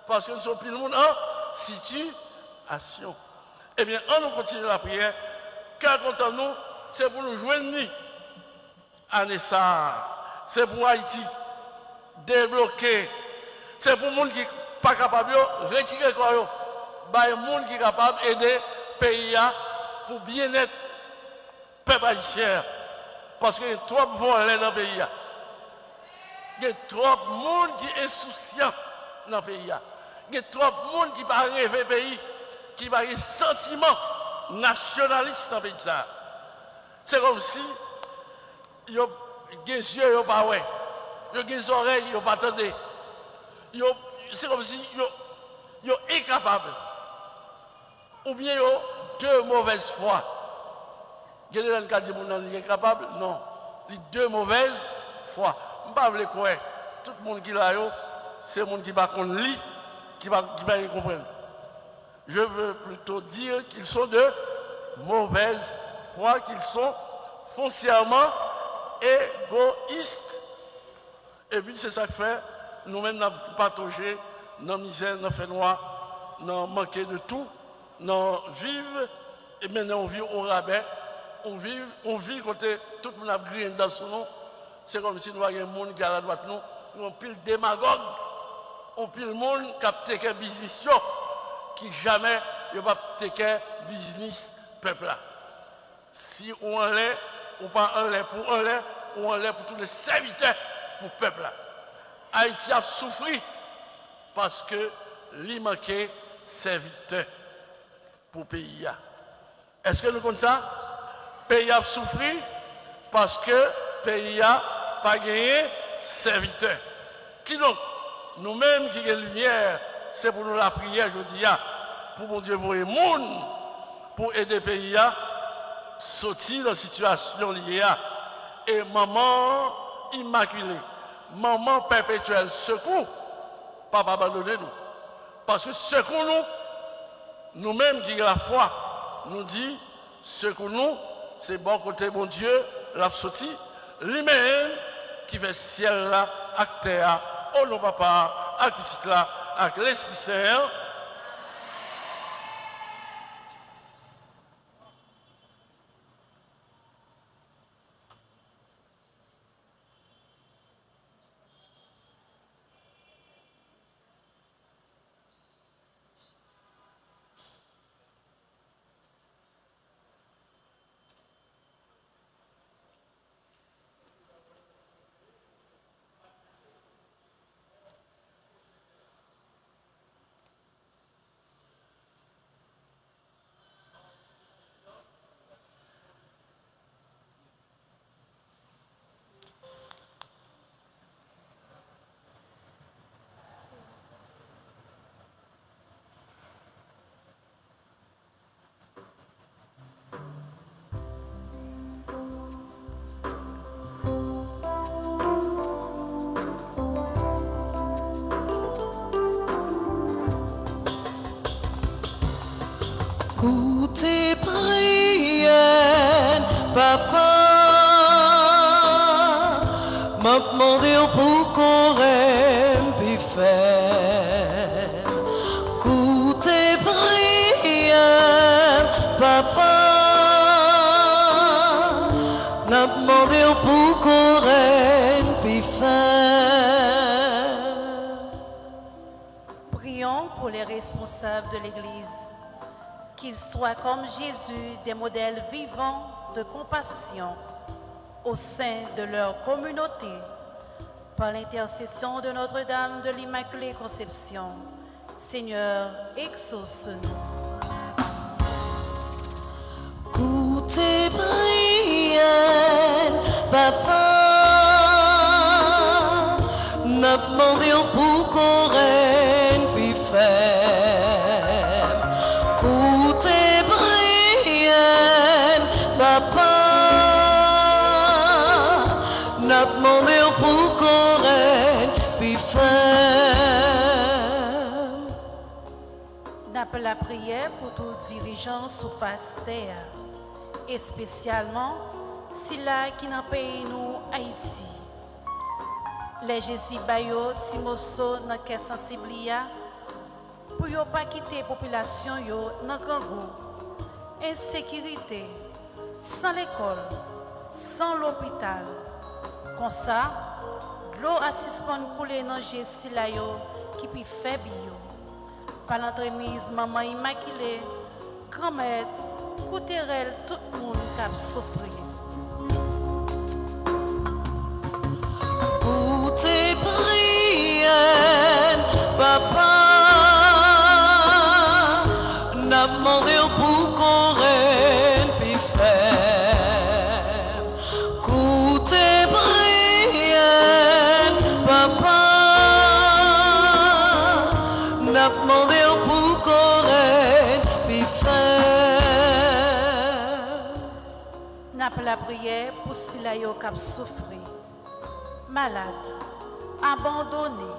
Parce que nous sommes plus le monde en situation. Eh bien, on nous continue la prière. Car content nous, c'est pour nous joindre à Nessa. C'est pour Haïti. Débloquer. C'est pour les gens qui ne sont pas capables de retirer quoi. Les gens qui sont capables d'aider le pays pour bien-être peuple haïtien. Parce qu'il y a trop de volets dans le pays. Il y a trop de monde qui est insouciant dans le pays. Il y a trop de monde qui ne va pas rêver le pays, qui va avoir un sentiment nationaliste dans le pays. C'est comme si il y a des yeux, il n'y a pas ouais. Il y a des oreilles, il n'y a pas attendez. C'est comme si il y a incapable. Ou bien il y a deux mauvaises foi. Il y a des gens qui disent qu'il est incapable. Non. Les deux mauvaises foi. Je ne sais pas quoi. Tout le monde qui est là, c'est le monde qui va comprendre, qui va comprendre. Je veux plutôt dire qu'ils sont de mauvaise foi, qu'ils sont foncièrement égoïstes. Et puis c'est ça que fait, nous-mêmes nous avons partagé dans la misère, dans la fait noir, dans manquer de tout, dans vivre, et maintenant on vit au rabais, on vit côté tout le monde a grillé dans son nom. C'est comme si nous avions un monde qui est à la droite nous, on pile démagogue, on pile monde qui a fait un business qui jamais ne va pas business peuple là. Si on l'est, ou pas on l'est pour on l'est, ou on l'est pour tous les serviteurs pour le peuple là. Haïti a souffert parce que lui manquait serviteurs pour le pays. Est-ce que nous comptons ça? Le pays a souffert parce que le pays n'a pas gagné serviteurs. Qui donc? Nous-mêmes qui avons lumière, c'est pour nous la prière, je dis, pour mon Dieu, pour les monde, pour aider le pays à sortir de la situation liée. Et maman immaculée, maman perpétuelle, secours, pas abandonner nous. Parce que secours nous, nous-mêmes qui avons la foi, nous dit, secours nous, c'est bon côté bon Dieu, l'a sorti, lui-même qui fait ciel là, acteur, oh non papa, avec petit là, avec l'Esprit Saint. m'a demandé pour qu'on pu faire. Coûter prière, papa. M'a demandé pour qu'on pu faire. Prions pour les responsables de l'Église, qu'ils soient comme Jésus des modèles vivants de compassion au sein de leur communauté. Par l'intercession de Notre-Dame de l'Immaculée Conception, Seigneur, exauce-nous. Coûtez prière, papa. N'a demandé pour qu'on pu faire. Coûtez prière, papa. N'a demandé pour qu'on pu faire. N'appelle la prière pour tous les dirigeants sous face terre, et spécialement ceux-là qui n'ont pays nous Haïti. Les Jésus Bayo, Timoso, dans quelle sensibilité, pour ne pas quitter la population dans Gangou, insécurité, sans l'école, sans l'hôpital. Comme ça, l'eau a suspend couler dans Jésus qui peut faible. Par l'entremise Maman Immaculée, grand-mère, coutérelle, tout le monde qui a souffert. Coûtez prière, papa. N'a demandé pour qu'on pu faire. Coûtez prière, papa. N'a demandé pour qu'on pu faire. N'appelle la prière pour ceux qui ont souffert. Malades, abandonnés,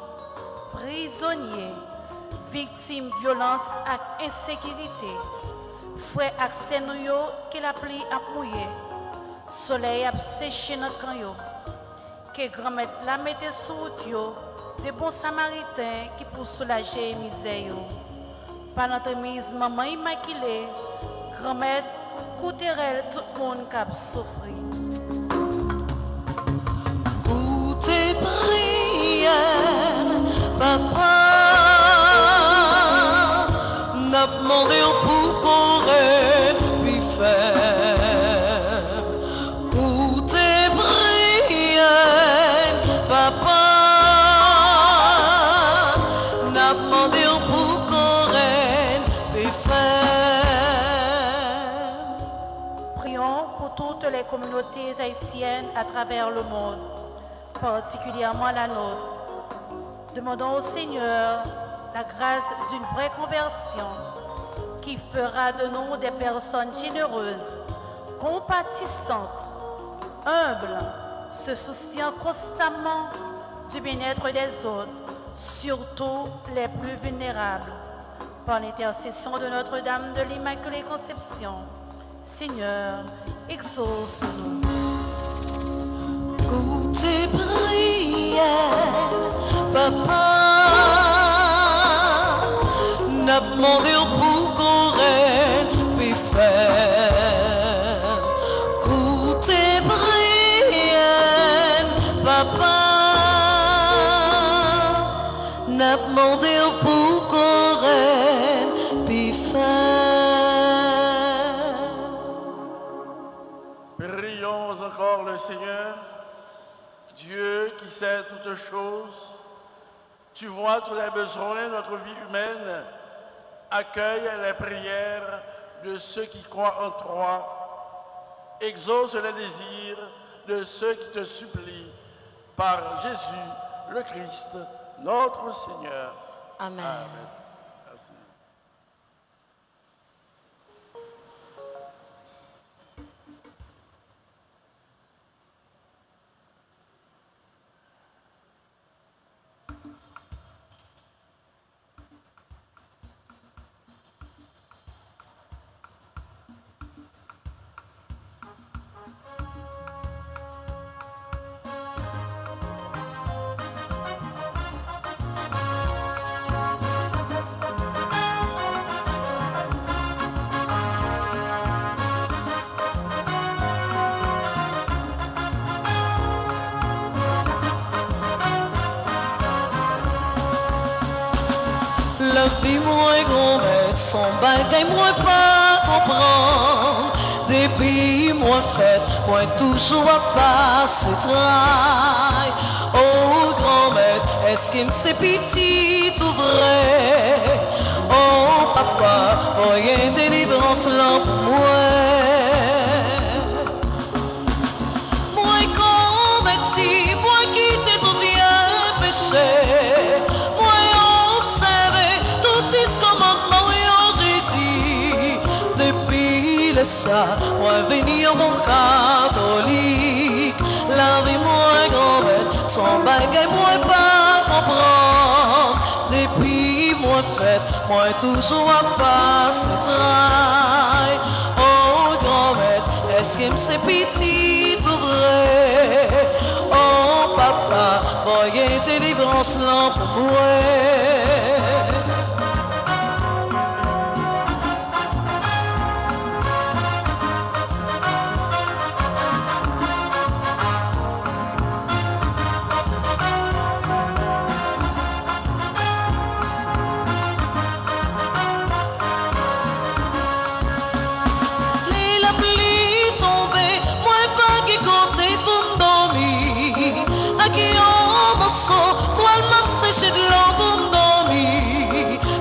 prisonniers, victimes de violence et insécurité, frères accès nous que la pluie a mouillé, soleil a séché dans le camp, que grand-mère la mette sous route, des bons samaritains qui pour soulager la misère. Par l'entremise Maman Immaculée, grand-mère, coutérelle, tout le monde qui a souffert. Coûtez prière, papa. N'a demandé pour qu'on pu faire. Coûtez prière, papa. N'a demandé pour qu'on pu faire. Prions pour toutes les communautés haïtiennes à travers le monde, particulièrement la nôtre. Demandons au Seigneur la grâce d'une vraie conversion qui fera de nous des personnes généreuses, compatissantes, humbles, se souciant constamment du bien-être des autres, surtout les plus vulnérables. Par l'intercession de Notre-Dame de l'Immaculée Conception, Seigneur, exauce-nous. Coûtez prière, papa. N'a demandé pour qu'on pu faire. Coûtez prière, papa. N'a demandé pour qu'on pu faire. Prions encore le Seigneur. Dieu qui sait toutes choses, tu vois tous les besoins de notre vie humaine, accueille les prières de ceux qui croient en toi, exauce les désirs de ceux qui te supplient, par Jésus le Christ, notre Seigneur. Amen. Amen. Merci. La vie moins grand-mère, son bagay moi pas comprendre. Depuis moi fait, moi toujours à passer travail. Oh grand-mère, est-ce qu'il me c'est petit ou vrai? Oh papa, voyez délivrance là pour moi. Moi converti, moi qui t'ai tout bien péché. Moi observé tout ce commandement en Jésus. Depuis le ça, moi venir mon catholique. La vie moi grand-mère, son bagay moi pas comprendre. Depuis moi fait, moi toujours à passer travail. Oh grand-mère, est-ce que c'est petit ou vrai? Oh papa, voyez délivrance là pour moi.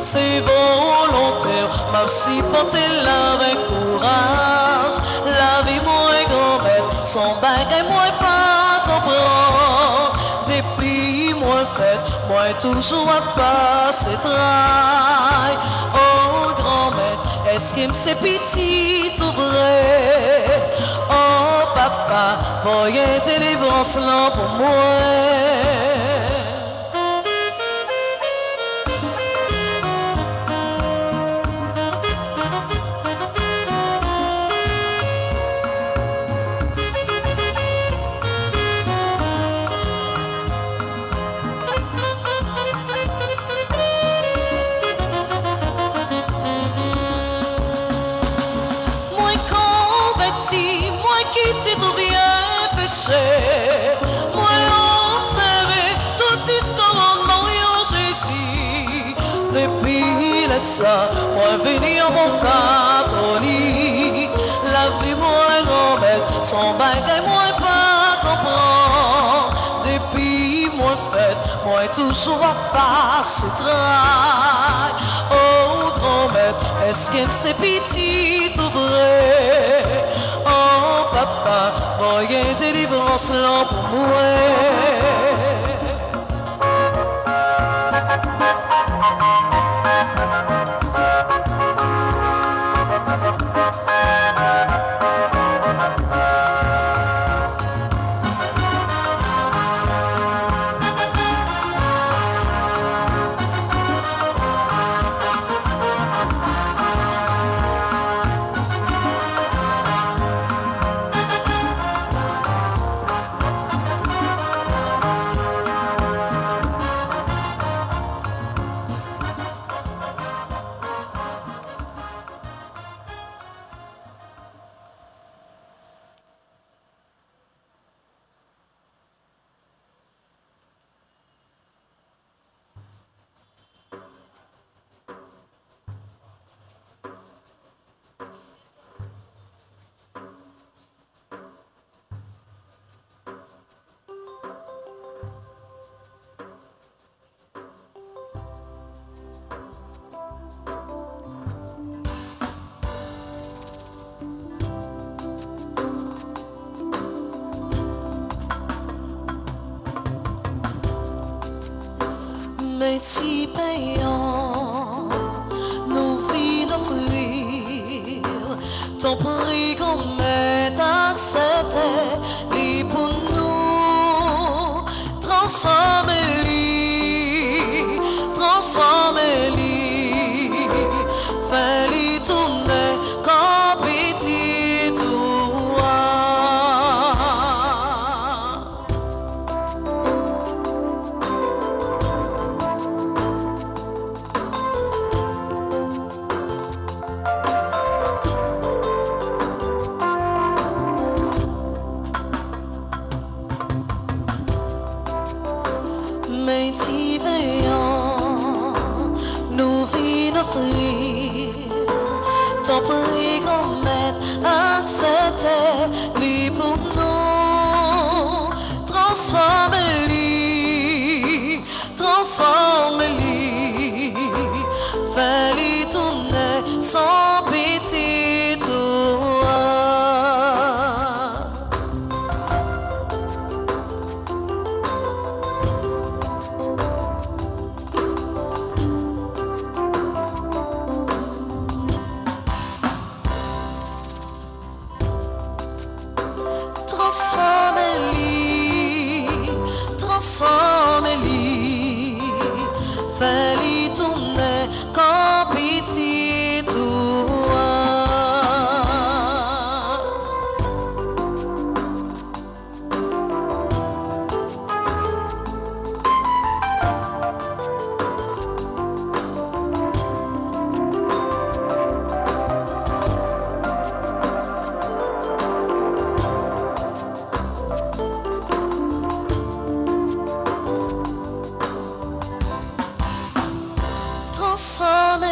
C'est volontaire, m'a si porté avec courage. La vie moins grand-mère, son bagay moi pas comprendre. Depuis moi fait, moi toujours à passer travail. Oh grand-mère, est-ce qu'il me c'est petit ou vrai? Oh papa, voyez délivrance là pour moi. Moi observé tout ce commandement en Jésus. Depuis le ça, moi venir mon catholique. La vie moi grand-mère, son bagay moi pas comprendre. Depuis moi fait, moi toujours à passer travail. Oh grand-mère, est-ce que c'est petit ou vrai? Oh papa, voyez délivrance là pour moi. Petit payant, nous vîmes offrir ton prix qu'on m'est accepté, lui pour nous transformer-lui, fais-lui tourner comme petit toi. Mais t'y veillant, nous souffrir. Ton prix qu'on m'aide accepter, lui pour nous. Transforme-lui, transforme-lui. Fais-lui tourner son petit tour. Transforme-lui, transforme-lui, fais-lui tourner comme petit tour.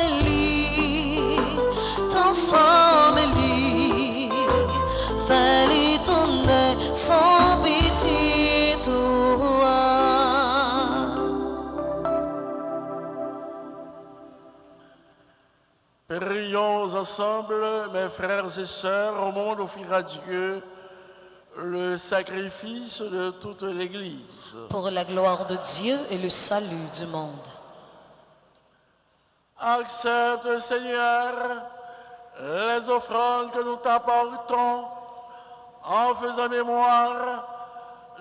Transforme-lui, transforme-lui, fais-lui tourner son petit tour. Prions ensemble, mes frères et sœurs, au moment d'offrir à Dieu le sacrifice de toute l'Église. Pour la gloire de Dieu et le salut du monde. Accepte, Seigneur, les offrandes que nous t'apportons en faisant mémoire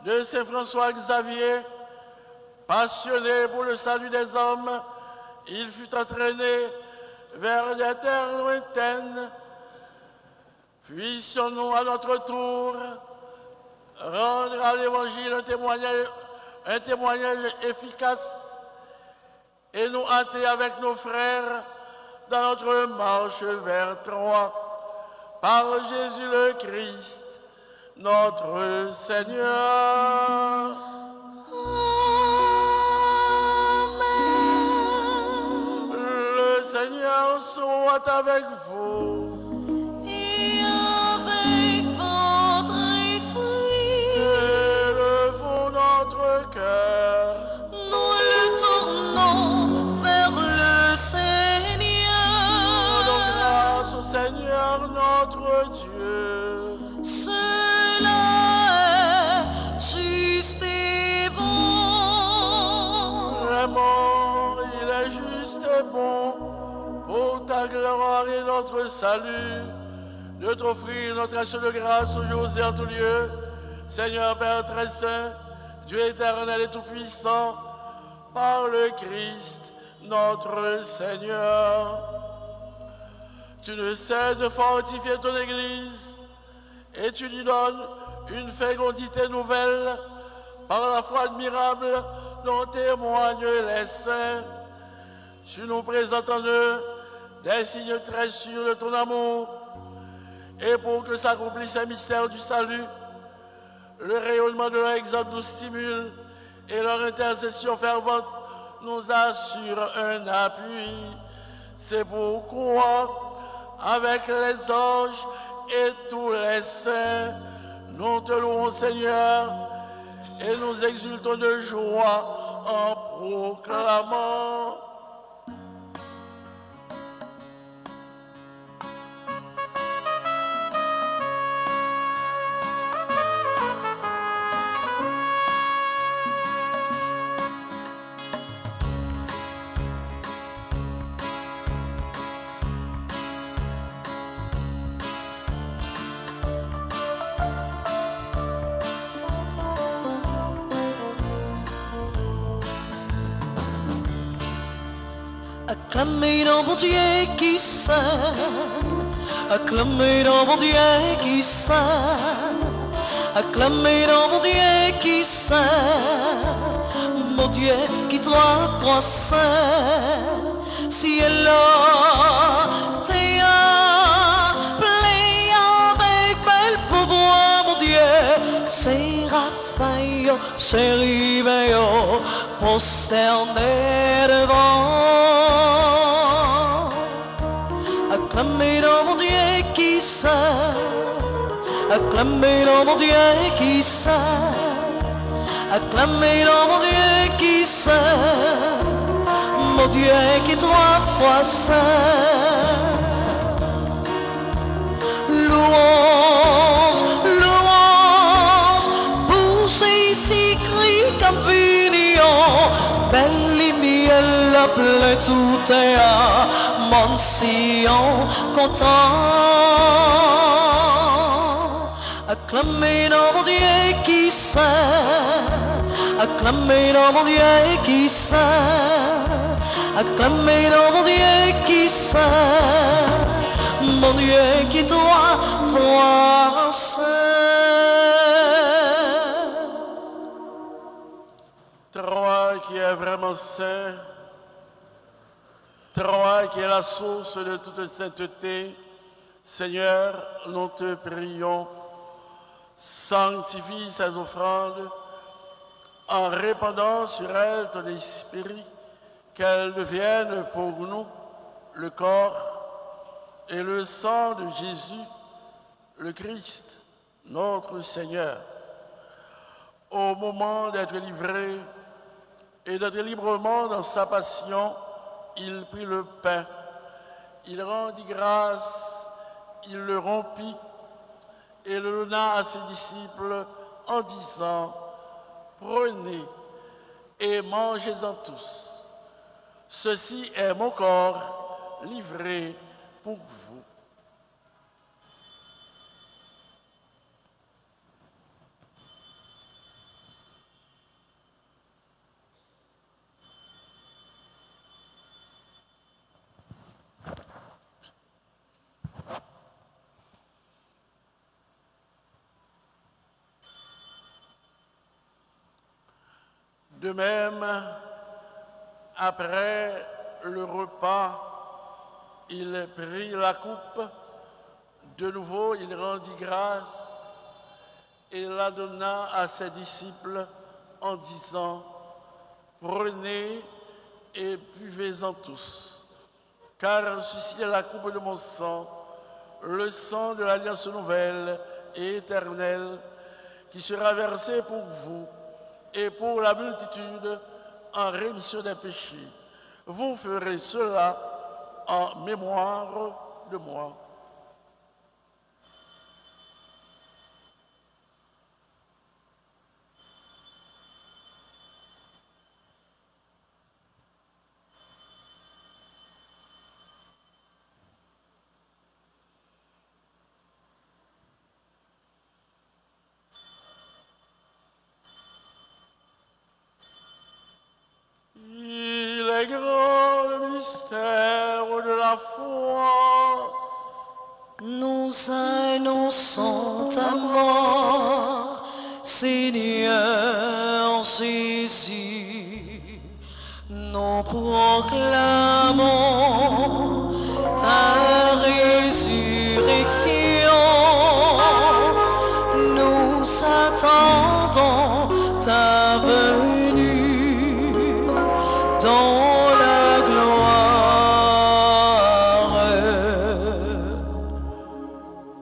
de Saint François Xavier, passionné pour le salut des hommes. Il fut entraîné vers des terres lointaines. Puissions-nous à notre tour rendre à l'Évangile un témoignage efficace et nous hâter avec nos frères dans notre marche vers Troie. Par Jésus le Christ, notre Seigneur. Amen. Le Seigneur soit avec vous. Et avec votre esprit, Élevons notre cœur. nous le tournons vers le Seigneur. Rendons grâce au Seigneur notre Dieu. Cela est juste et bon. Vraiment, il est juste et bon pour ta gloire et notre salut de t'offrir notre action de grâce toujours et en tout lieu. Seigneur Père très saint, Dieu éternel et tout-puissant, par le Christ notre Seigneur. Tu ne cesses de fortifier ton Église et tu lui donnes une fécondité nouvelle par la foi admirable dont témoignent les saints. Tu nous présentes en eux des signes très sûrs de ton amour et pour que s'accomplisse un mystère du salut, le rayonnement de leur exemple nous stimule et leur intercession fervente nous assure un appui. C'est pourquoi, avec les anges et tous les saints, nous te louons, Seigneur, et nous exultons de joie en proclamant. Acclamez nos bon Dieu qui saint, acclamez nos bon Dieu qui saint, acclamez nos bon Dieu qui saint, mon Dieu qui trois fois saint, si elle a t'es appelé avec bel pouvoir, mon Dieu, c'est Raphaël, c'est Ribeiro, prosterné devant. acclamez dans mon Dieu qui saint, acclamez dans mon Dieu qui saint, acclamez dans mon Dieu qui saint, mon Dieu qui est 3 fois saint. Louange, louange, poussez ici, crie comme vignon, belle lumière, la plein tout est à mon Sion content. Acclamez dans mon Dieu qui saint, acclamez dans mon Dieu qui saint, acclamez dans mon Dieu qui saint, mon Dieu qui doit voir saint. Toi qui es vraiment saint, toi qui es la source de toute sainteté, Seigneur, nous te prions, sanctifie ces offrandes en répandant sur elles ton esprit, qu'elles deviennent pour nous le corps et le sang de Jésus, le Christ, notre Seigneur. Au moment d'être livré et d'être librement dans sa passion, il prit le pain, il rendit grâce, il le rompit et le donna à ses disciples en disant, prenez et mangez-en tous. Ceci est mon corps livré pour vous. De même, après le repas, il prit la coupe, de nouveau il rendit grâce et la donna à ses disciples en disant, prenez et buvez-en tous, car ceci est la coupe de mon sang, le sang de l'alliance nouvelle et éternelle, qui sera versé pour vous et pour la multitude en rémission des péchés. Vous ferez cela en mémoire de moi. Il est grand le mystère de la foi. Nous annonçons ta mort, Seigneur Jésus. Nous proclamons ta résurrection. Nous attendons ta venue dans la gloire.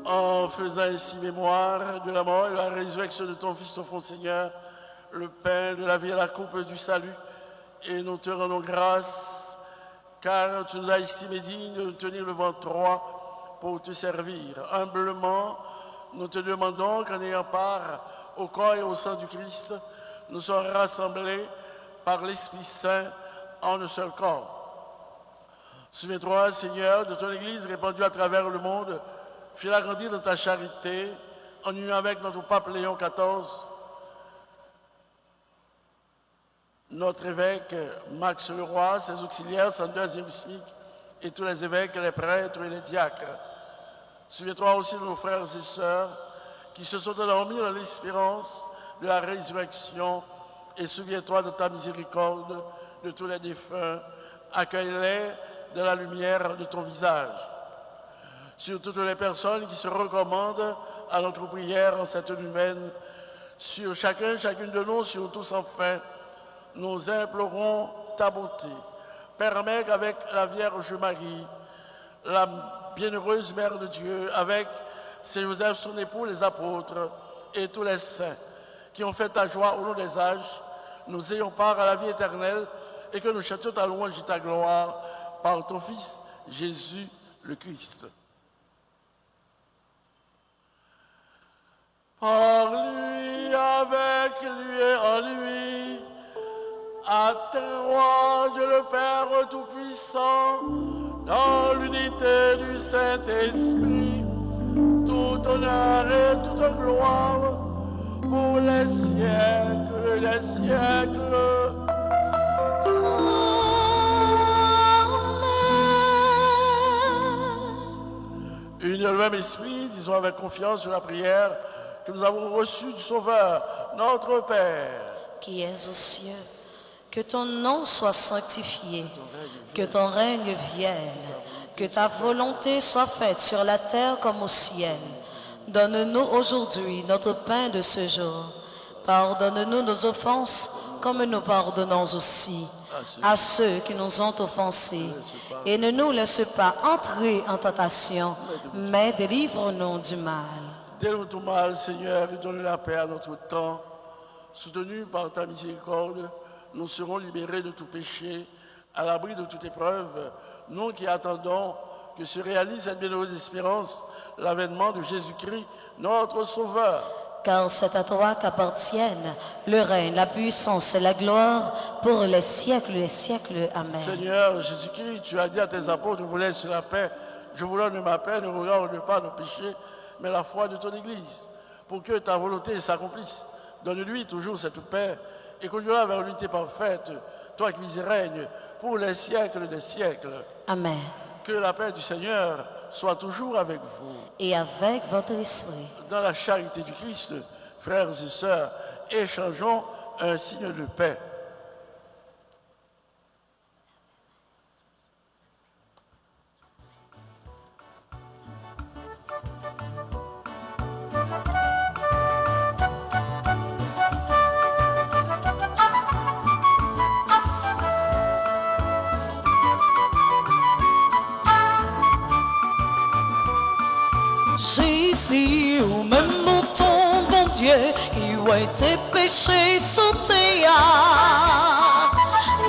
En faisant ainsi mémoire de la mort et de la résurrection de ton Fils, ton Seigneur, le pain de la vie et la coupe du salut, et nous te rendons grâce, car tu nous as estimés dignes de nous tenir devant toi pour te servir. Humblement, nous te demandons qu'en ayant part au corps et au sang du Christ, nous soyons rassemblés par l'Esprit Saint en un seul corps. Souviens-toi, Seigneur, de ton Église répandue à travers le monde, fais-la grandir dans ta charité, en union avec notre pape Léon XIV, notre évêque Max Leroy, ses auxiliaires, Sanders Erusmic, et tous les évêques, les prêtres et les diacres. Souviens-toi aussi de nos frères et sœurs qui se sont endormis dans l'espérance de la résurrection, et souviens-toi de ta miséricorde de tous les défunts. Accueille-les dans la lumière de ton visage. Sur toutes les personnes qui se recommandent à notre prière en cette nuit humaine, sur chacune de nous, sur tous enfin, nous implorons ta bonté. Permets qu'avec la Vierge Marie, la bienheureuse Mère de Dieu, avec Saint Joseph, son époux, les apôtres et tous les saints qui ont fait ta joie au long des âges, nous ayons part à la vie éternelle et que nous chantions ta louange et ta gloire par ton Fils, Jésus le Christ. Par lui, avec lui et en lui, à toi, Dieu le Père Tout-Puissant, dans l'unité du Saint-Esprit, tout honneur et toute gloire pour les siècles des siècles. Unis le même esprit, disons avec confiance sur la prière que nous avons reçue du Sauveur, notre Père. Qui es aux cieux, que ton nom soit sanctifié, que ton règne vienne, que ta volonté soit faite sur la terre comme au ciel. Donne-nous aujourd'hui notre pain de ce jour. Pardonne-nous nos offenses comme nous pardonnons aussi à ceux qui nous ont offensés. Et ne nous laisse pas entrer en tentation, mais délivre-nous du mal. Délivre tout mal, Seigneur, et donne la paix à notre temps. Soutenus par ta miséricorde, nous serons libérés de tout péché, à l'abri de toute épreuve, nous qui attendons que se réalise cette bienheureuse espérance, l'avènement de Jésus-Christ, notre Sauveur. Car c'est à toi qu'appartiennent le règne, la puissance et la gloire pour les siècles des siècles. Amen. Seigneur Jésus-Christ, tu as dit à tes apôtres, je vous laisse la paix, je vous donne ma paix, ne regarde pas nos péchés, mais la foi de ton Église, pour que ta volonté s'accomplisse. Donne-lui toujours cette paix et conduis-la vers l'unité parfaite, toi qui vis et règnes pour les siècles des siècles. Amen. Que la paix du Seigneur soit toujours avec vous. Et avec votre esprit. Dans la charité du Christ, frères et sœurs, échangeons un signe de paix. Jésus, au même mouton, bon Dieu, qui a été péché sous tes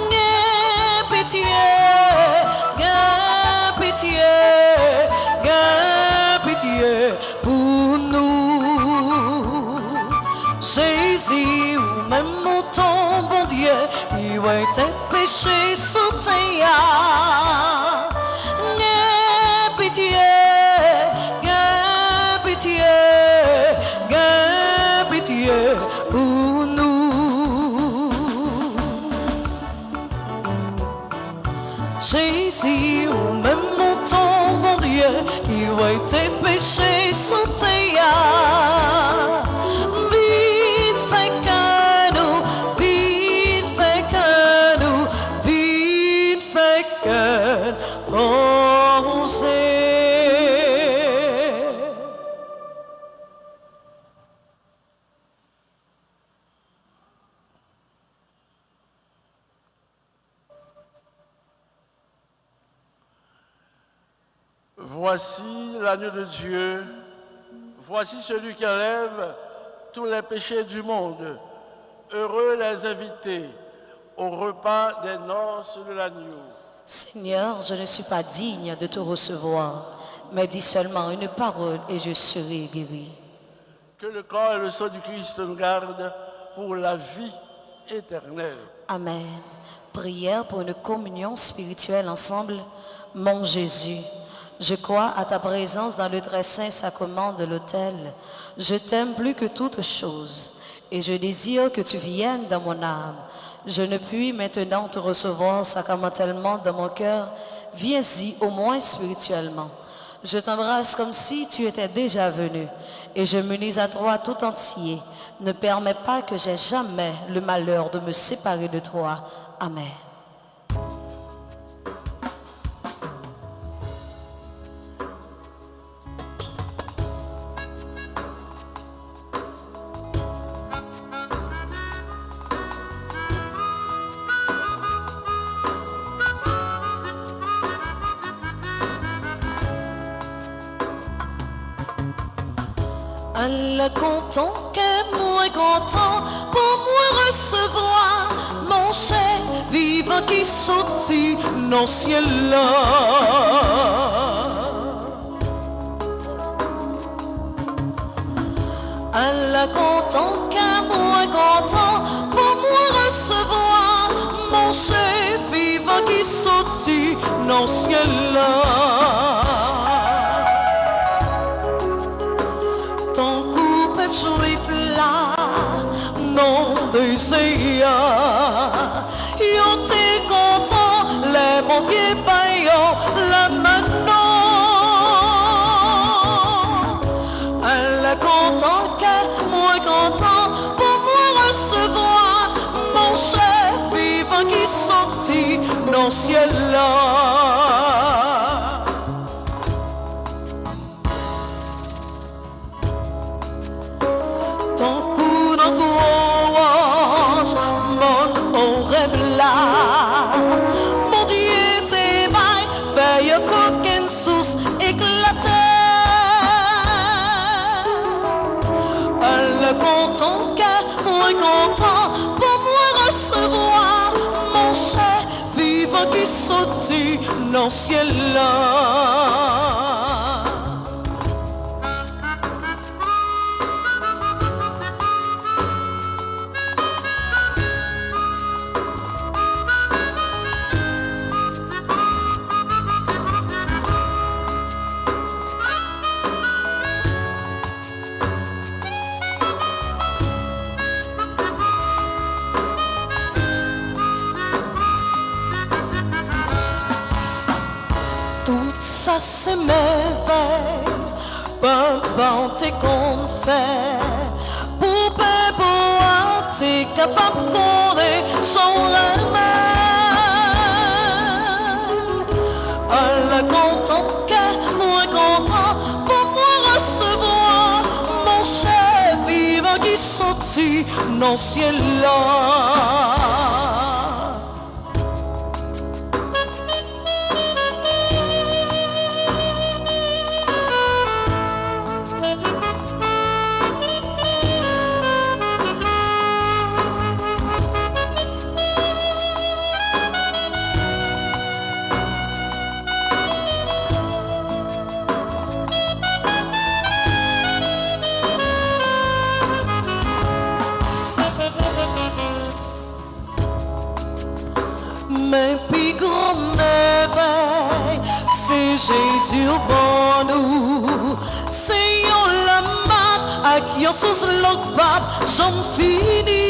N'aie pitié, n'aie pitié, n'aie pitié pour nous. Jésus, au même mouton, bon Dieu, qui a été péché sous tes N'aie pitié. Pour nous, Jésus, au même mouton, bon Dieu, qui a été péché sous tes vite fait que nous, vite fait que nous, vite fait que nous, Voici l'agneau de Dieu, voici celui qui enlève tous les péchés du monde. Heureux les invités au repas des noces de l'agneau. Seigneur, je ne suis pas digne de te recevoir, mais dis seulement une parole et je serai guéri. Que le corps et le sang du Christ nous gardent pour la vie éternelle. Amen. Prière pour une communion spirituelle ensemble. Mon Jésus, je crois à ta présence dans le très saint sacrement de l'autel. Je t'aime plus que toute chose et je désire que tu viennes dans mon âme. Je ne puis maintenant te recevoir sacramentellement dans mon cœur. Viens-y au moins spirituellement. Je t'embrasse comme si tu étais déjà venu et je m'unis à toi tout entier. Ne permets pas que j'aie jamais le malheur de me séparer de toi. Amen. Allah content que moi content pour moi recevoir mon cher vivant qui sortit dans ciel là. Allah content que moi content pour moi recevoir mon cher vivant qui sortit dans ciel là. Juif là, non de Seigneur, yo t'es content, les bon Dieu payon la maintenant. Elle est content que moi content pour moi recevoir mon chef vivant qui sortit dans le ciel là. Mon Dieu t'es vaille, feuille coquine sous éclater. Elle est content que moi content pour moi recevoir mon cher vivant qui sortit dans le ciel là. Ça c'est merveille, papa t'es qu'on fait, pour péboire t'es capable qu'on est son remède. Elle est content que moi content pour moi recevoir mon chef vivant qui sortit dans le ciel là. Mais plus grand merveille, c'est Jésus pour nous. C'est yon la mat à qui yon sous l'autre pape, j'en finis.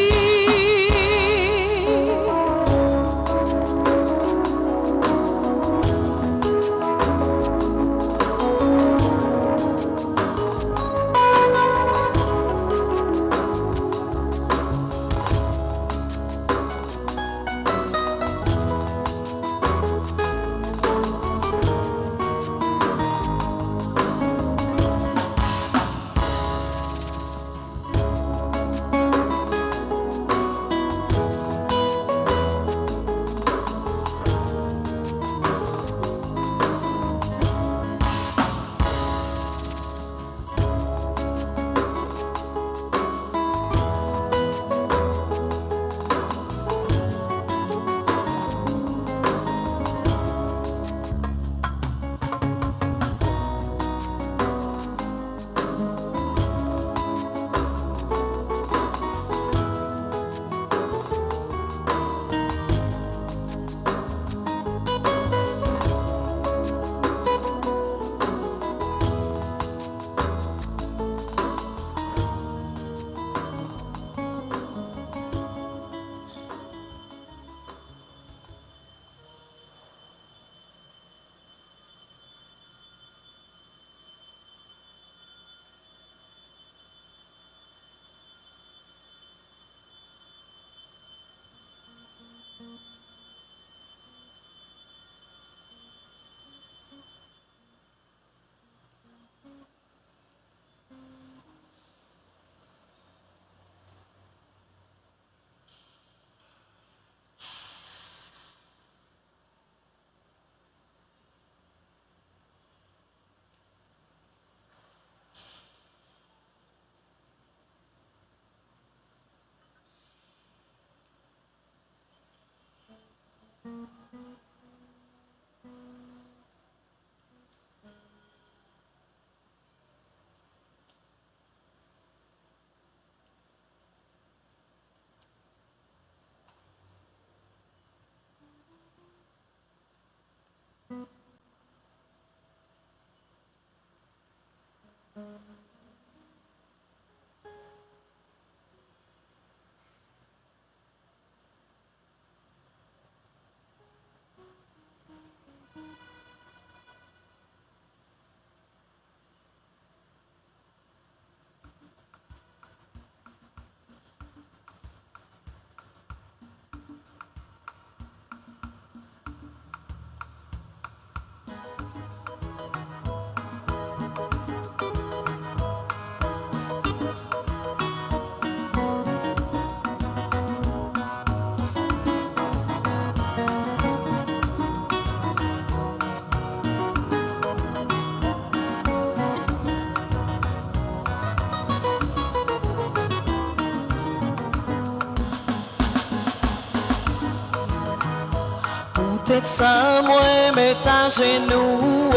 Peut-être ça, moi, mettre à genoux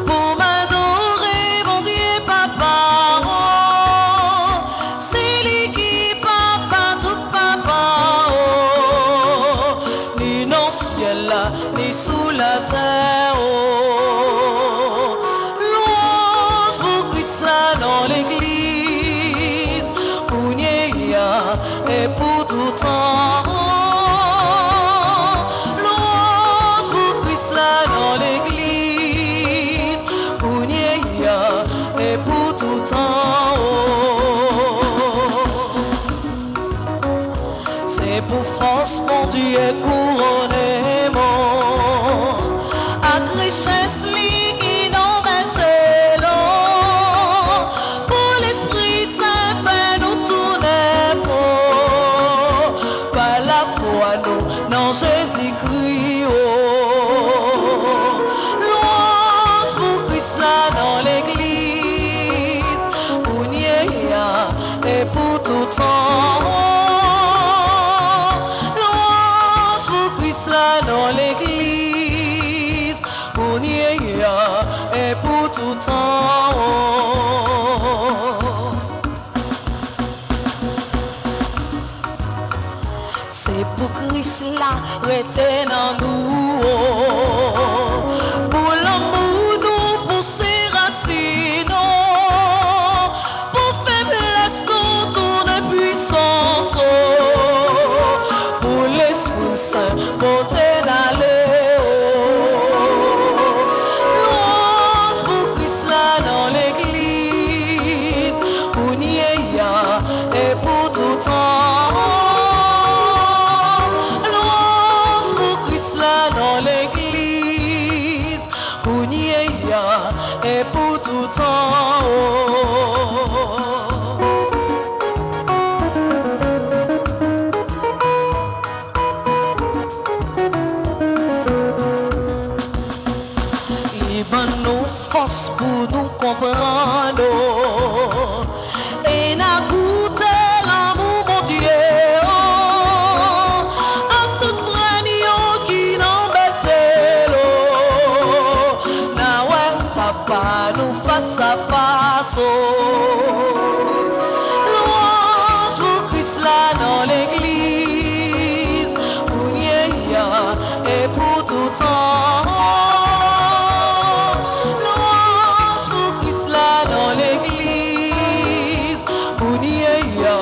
pour m'adorer, mon Dieu, papa. C'est lui qui, papa, tout papa. Ni dans le ciel là, ni sous la terre. Louange pour Christ là dans l'église, pour Nia et pour tout temps. C'est pour force, mon Dieu, couronné, mon à richesse, qui n'en mettait long. Pour l'Esprit Saint, fait nous tourner fort. Par la foi, nous, non, Jésus-Christ, oh. Louange pour Christ là dans l'église, pour Nia et pour tout temps. Dans l'église, pour Nia et pour tout temps. C'est pour Christ là, rester dans nous. Pour l'amour, nous, pour ses racines. Pour faiblesse, nous, tourne puissance. Pour l'Esprit Saint, porter d'aller. Louange pour Christ là dans l'église, pour Nia et pour tout temps. Louange pour Christ là dans l'église, pour Nia et pour tout temps. Pour nous comprendre et n'a goûté l'amour, mon Dieu, à tout frère qui n'embêtait l'eau. Na ouais, papa, nous face à face. Louange pour Christ là dans l'église, pour Nia et pour tout temps. Dans l'église, pour Nia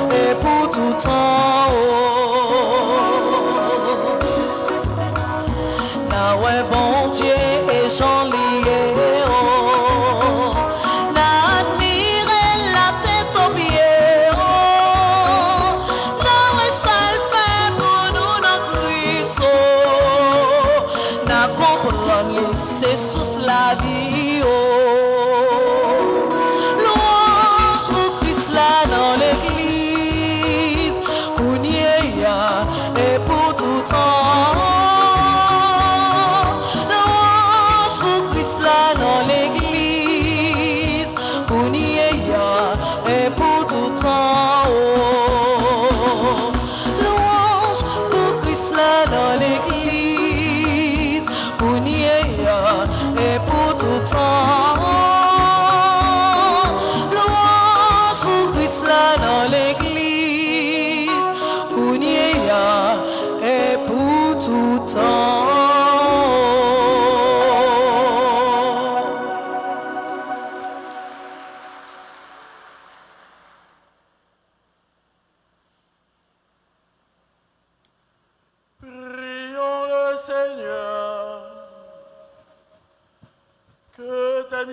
et pour tout temps. Na ouais, bon Dieu et Jean lié. Na admiré la tête aux pieds. Na ouais, ça le fait pour nous dans Christ. Na comprendre c'est sous la vie. Dans l'église, pour Nia et pour tout temps. Louange pour Christ là dans l'église, pour Nia et pour tout temps. Louange pour Christ là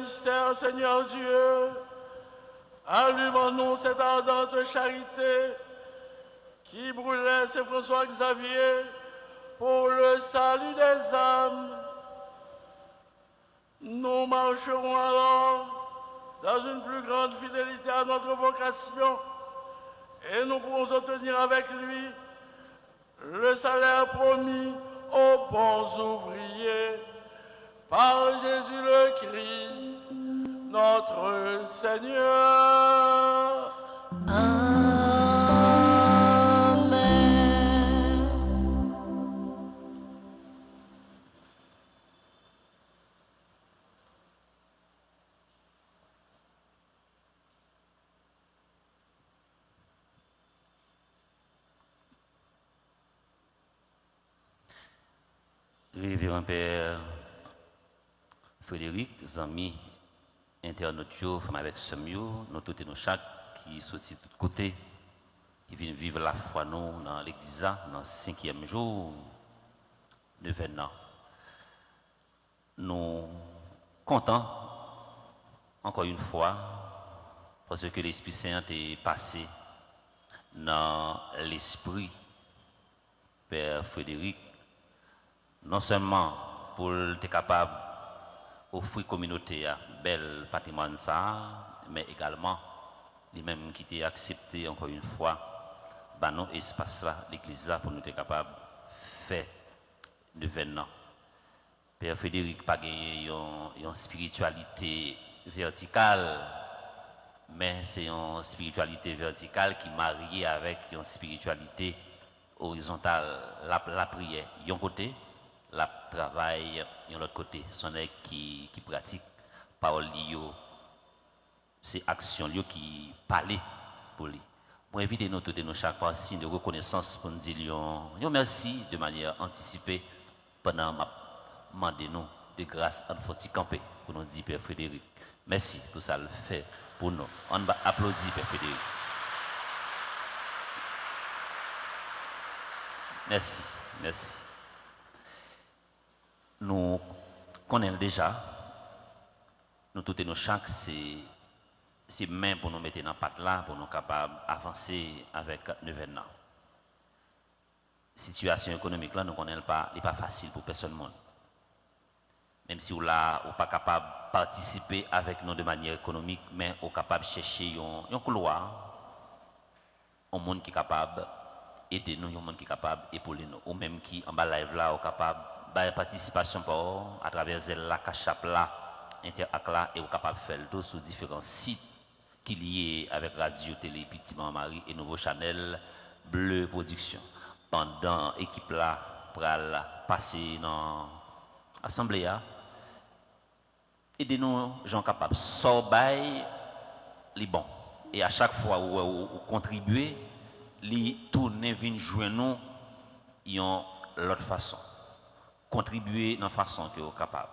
mystères, Seigneur Dieu, allume en nous cette ardente charité qui brûlait Saint François Xavier pour le salut des âmes. Nous marcherons alors dans une plus grande fidélité à notre vocation et nous pourrons obtenir avec lui le salaire promis aux bons ouvriers par Jésus le Christ, notre Seigneur. Révérend Père Frédéric, amis internautes, femmes avec Samuel, nous tous et nous chaque qui sont de tous côtés, qui viennent vivre la foi nous dans l'église, dans le 5e jour de Vénan. Nous contents, encore une fois, parce que l'Esprit Saint est passé dans l'esprit Père Frédéric, non seulement pour être capable d'offrir à la communauté un bel patrimoine, mais également lui-même qui a accepté encore une fois nos espaces l'église pour nous être capable de faire de Vénan. Père Frédéric n'a pas une spiritualité verticale, mais c'est une spiritualité verticale qui est mariée avec une spiritualité horizontale. La prière, d'un côté, la travail de l'autre côté, son qui pratique parole c'est action qui parle pour lui. Pour éviter nous tous nous chaque fois signe de reconnaissance pour nous dire merci de manière anticipée pendant ma demande nous de grâce à notre camper pour nous dire Père Frédéric. Merci pour ça le fait pour nous. On va applaudir Père Frédéric. Merci, merci. Nous connaissons déjà, nous tous et nous chaque, c'est main pour nous mettre dans la patte là, pour nous capables d'avancer avec l'événement. La situation économique là, nous ne connaissons pas, n'est pas facile pour personne. Même si vous n'êtes pas capable de participer avec nous de manière économique, mais vous êtes capable de chercher un couloir, un monde qui est capable d'aider nous, un monde qui est capable d'épauler nous, ou même qui en bas live là, est capable de participation pour à travers la cachap là, Interact là, et vous capable de faire le tour sur différents sites qui liés avec Radio Télé Petit Marie et Nouveau Chanel Bleu Production. Pendant l'équipe là pour passer dans l'assemblée, aidez-nous gens capables sortir les bons. Et à chaque fois où vous contribuez, les tourner viennent joindre nous l'autre façon. Contribuer dans la façon que vous êtes capable.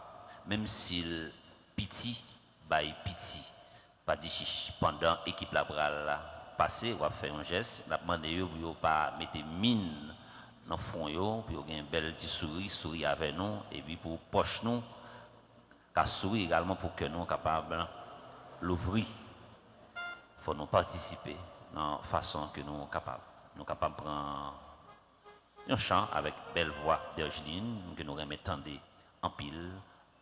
Même si le petit, petit. Pas dit chiche. Pendant l'équipe la bral passer, on va faire un geste. On va demander pour ne pas mettre mine dans le fond, pour avoir une belle petite souris avec nous, et puis pour poche nous, car souris également pour que nous soyons capables l'ouvrir. Il faut nous participer dans la façon que nous sommes capables. Nous sommes capables de prendre un chant avec belle voix d'Ergeline, que nous remettons en pile,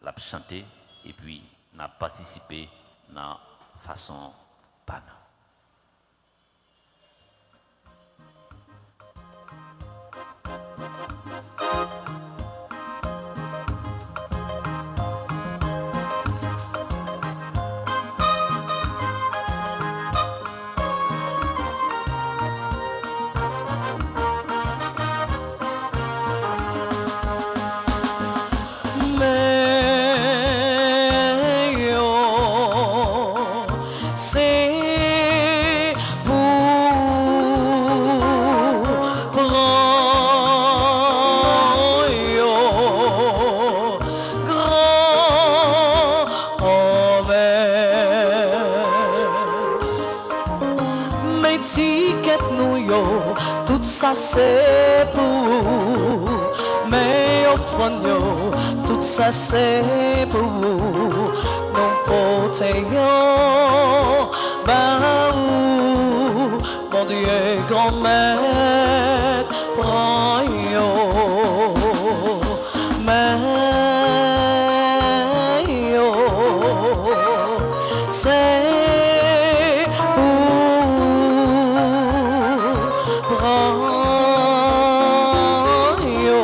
la chanter, et puis nous avons participé dans la façon panne. Ça c'est pour mais au fond tout ça c'est pour nous Potéon, Baou, mon Dieu, grand maître, prends yo, mais yo, c'est où, prends yo,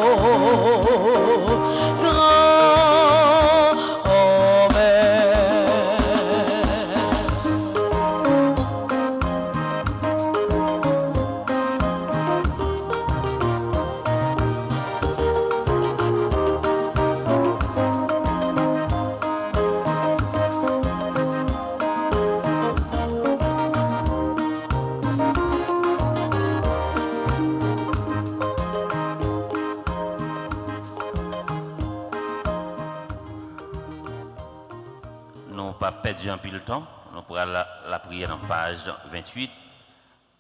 Nous pas perdu un peu le temps. Nous pourrons la prière dans page 28.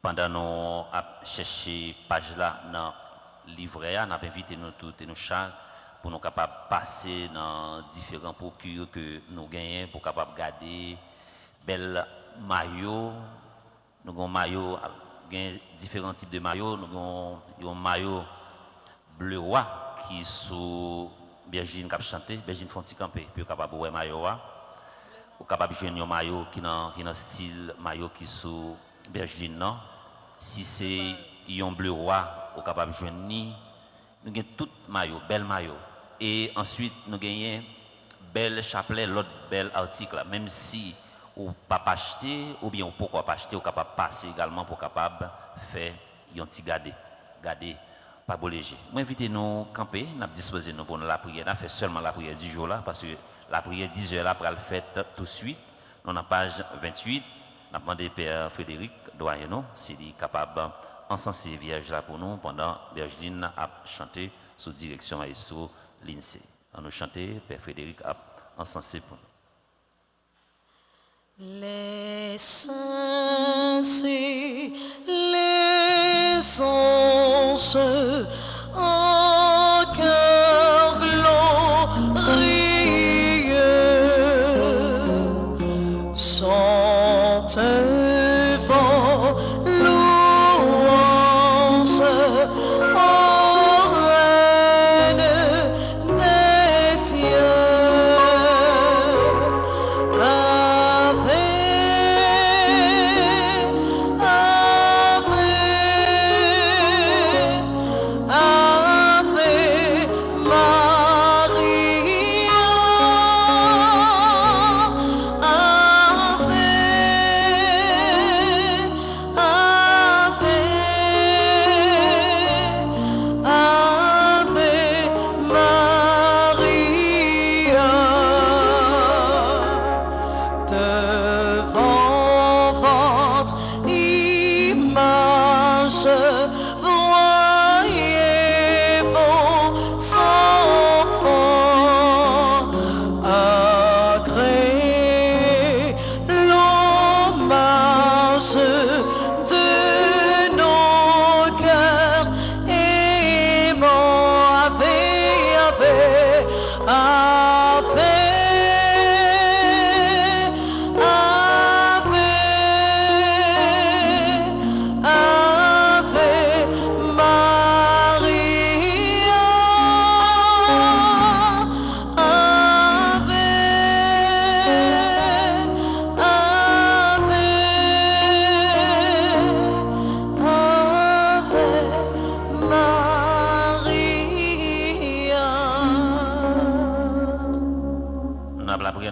Pendant nous chercher page là dans le livret, nous avons invité nous tous et nous chaque pour nous capables de passer dans différents procures que nous gagnons pour capables de garder bel maillot. Nous avons maillot, différents types de maillots. Nous avons un maillot bleu roi qui sous Virgin qui a chanté, Virgin Fonti campé, puis capable de voir maillot. Ou capable de jouer un maillot qui dans style maillot qui sous Virgin non. Si c'est un bleu roi, ou capable de jouer ni. Nous avons tout maillot, bel maillot. Et ensuite nous gagnons bel chapelet, l'autre bel article. Même si ou pas acheter ou bien ou pourquoi pas acheter, ou capable de passer également pour capable faire un petit garder pas beau léger. Moi invite nous camper, nous disposer nous pour la prière, nous fait seulement la prière du jour là parce que la prière 10 heures là pour le faire tout de suite. Nous dans page 28, nous demandé Père Frédéric Doyenno s'il est capable encenser vierge là pour nous pendant Virginie a chanté sous direction et sous l'INSEE. On nous chanter Père Frédéric a encensé pour nous. Les saints et les anges en cœur glorieux chantent vent louange aux reines des cieux.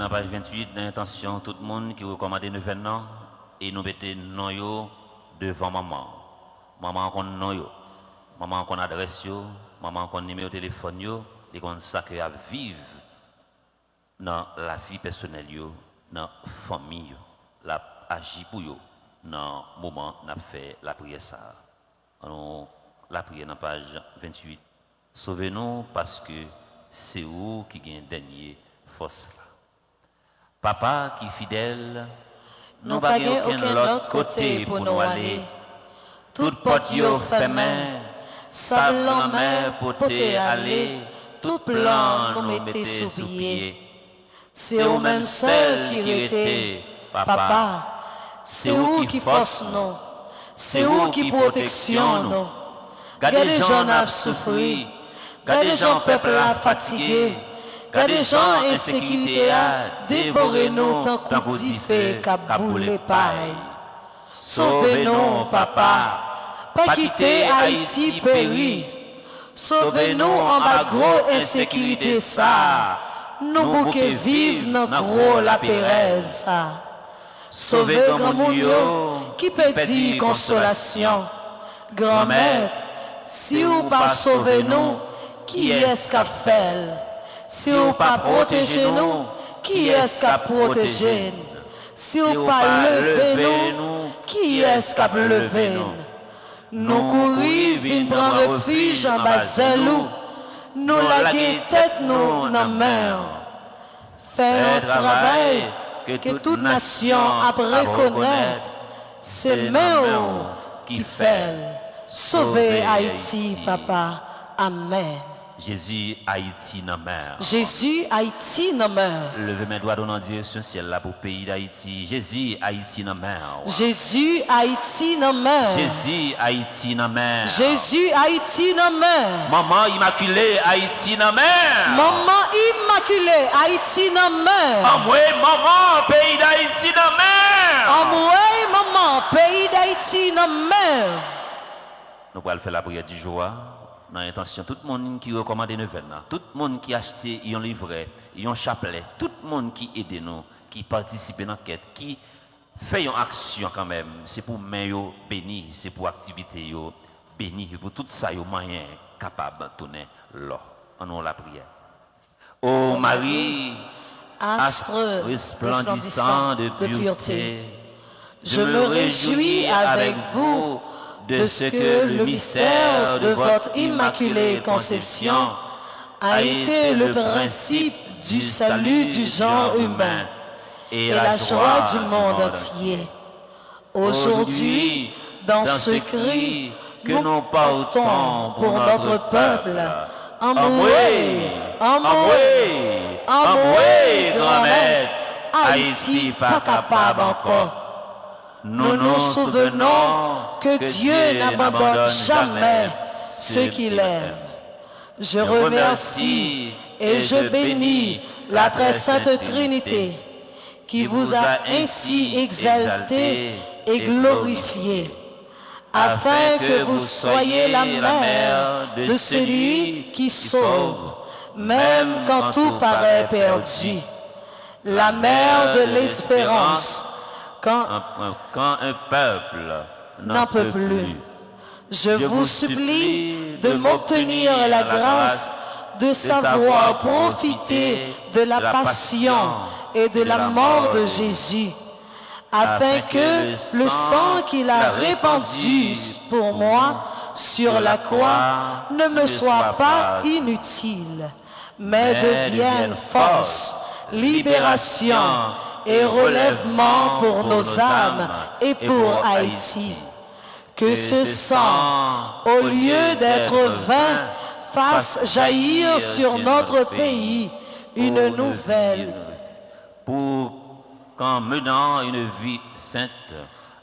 Page 28, l'intention, tout le monde qui recommande nous venons et nous mettons nous devant maman. Maman qu'on nous, maman qu'on adresse, maman qu'on numéro de téléphone, et qu'on sacré à vivre dans la vie personnelle, dans la famille, la agir pour eux, dans le moment où on a fait la prière. Ça. La prière dans page 28. Sauvez-nous parce que c'est vous qui gagnez dernier force. Papa qui fidèle, nous pas aucun autre côté pour nous aller. Toute porte yo fermée, sable en mer pour te aller. Tout plan nous mettez sous pied. C'est au même seul qui était, papa. C'est où qui force nous, c'est où qui protection nous. Gardez les gens à souffrir, gardez les gens peuple à fatigué, gardez les gens insécurité à dévorer nous tant qu'on dit fait qu'à bouler paille. Sauvez-nous, papa, pas quitter Haïti péri. Sauvez-nous en bas gros insécurité ça. Nous bouquets vivent dans gros la Pérez ça. Sauvez grand mounio qui peut dire consolation. Grand maître, si ou pas sauver nous, qui est-ce qu'a fait? Si ou pas protéger nous, qui est-ce qu'a protégé? Si ou pas lever nous, qui est-ce qu'a levé nous? Nous courir, vin prendre refuge en bas zelou, nous laguer tête nous dans mer. Faire un travail que toute nation après reconnaître, c'est nous qui fait. Sauver Haïti, papa. Amen. Jésus, Haïti, dans mer. Jésus, Haïti, dans mer. Levez mes doigts dans la direction ciel là pour le pays d'Haïti. Jésus, Haïti, dans mer. Jésus, Haïti, dans mer. Jésus, Haïti, dans mer. Jésus, Haïti, dans mer. Maman immaculée, Haïti, dans mer. Maman immaculée, Haïti, dans mer. Amoué, maman, pays d'Haïti, dans mer. Amoué, maman, pays d'Haïti, dans mer. Nous allons faire la prière du jour. Dans l'intention, tout le monde qui recommande une veine, tout le monde qui a acheté un livret, un chapelet, tout le monde qui aide nous, qui participe dans l'enquête, qui fait une action quand même, c'est pour main béni, c'est pour activité béni, pour tout ça, yo moyen capable de tourner là. En la prière. Ô Marie, astre resplendissant de pureté, je me réjouis avec vous de ce que le mystère de votre immaculée conception a été le principe du salut du genre humain et la joie du monde entier. Aujourd'hui, dans ce cri que nous portons pour notre peuple, Amoué, Amoué, Amoué, grand-maître, Haïti pas capable encore. Nous nous souvenons que Dieu n'abandonne jamais ceux qu'il aime. Je remercie et je bénis la très sainte Trinité qui vous a ainsi exalté et glorifié, afin que vous soyez la mère de celui qui sauve, même quand tout paraît perdu, la mère de l'espérance. Quand un peuple n'en peut plus, je vous supplie de m'obtenir la grâce de savoir profiter de la passion et de la mort de Jésus, afin que le sang qu'il a répandu pour moi sur la croix ne me soit pas inutile, mais devienne force, libération et relèvement pour nos âmes et pour Haïti. Que ce sang, au lieu d'être vain, fasse jaillir sur notre pays une nouvelle. Pour qu'en menant une vie sainte,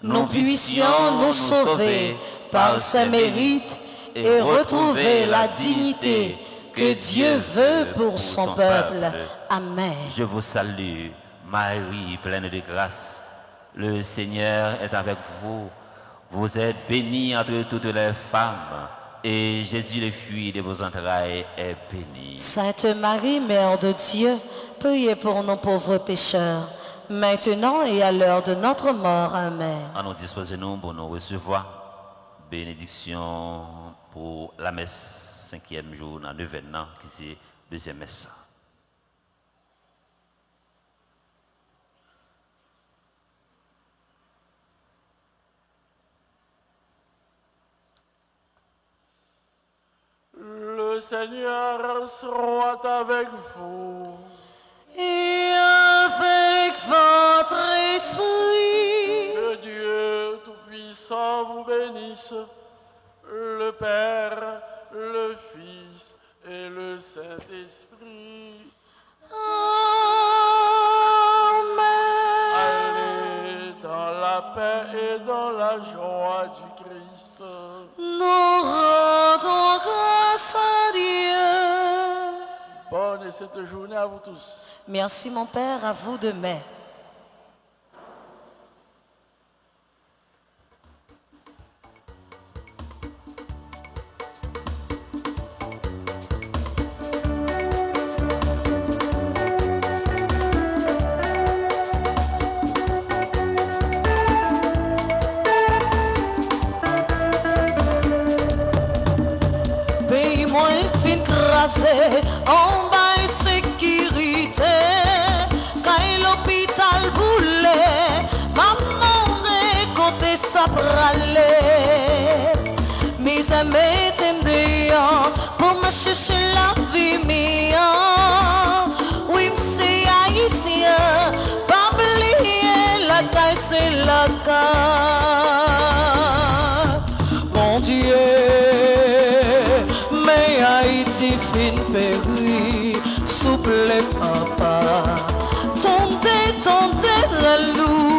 nous puissions nous sauver par ses mérites et retrouver la dignité que Dieu veut pour son peuple. Amen. Je vous salue, Marie, pleine de grâce. Le Seigneur est avec vous. Vous êtes bénie entre toutes les femmes, et Jésus, le fruit de vos entrailles, est béni. Sainte Marie, Mère de Dieu, priez pour nos pauvres pécheurs, maintenant et à l'heure de notre mort. Amen. À nous disposez-nous pour nous recevoir. Bénédiction pour la messe 5e jour, dans le 9e an, qui c'est deuxième messe. Le Seigneur soit avec vous. Et avec votre esprit. Que Dieu Tout-Puissant vous bénisse, le Père, le Fils et le Saint-Esprit. Amen. la joie du Christ. Nous rendons grâce à Dieu. Bonne et cette journée à vous tous. Merci mon Père, à vous de même. Pays-moi fin crasé en bas de sécurité. Quand l'hôpital boulait, maman de côté ça pralait. Mes amis t'aiment dehors pour me chercher la vie mia. Oui, c'est haïtien, pas oublier la caille, c'est la caille. Mon Dieu. Mais Haïti fin péri, souple papa, tendez, relou.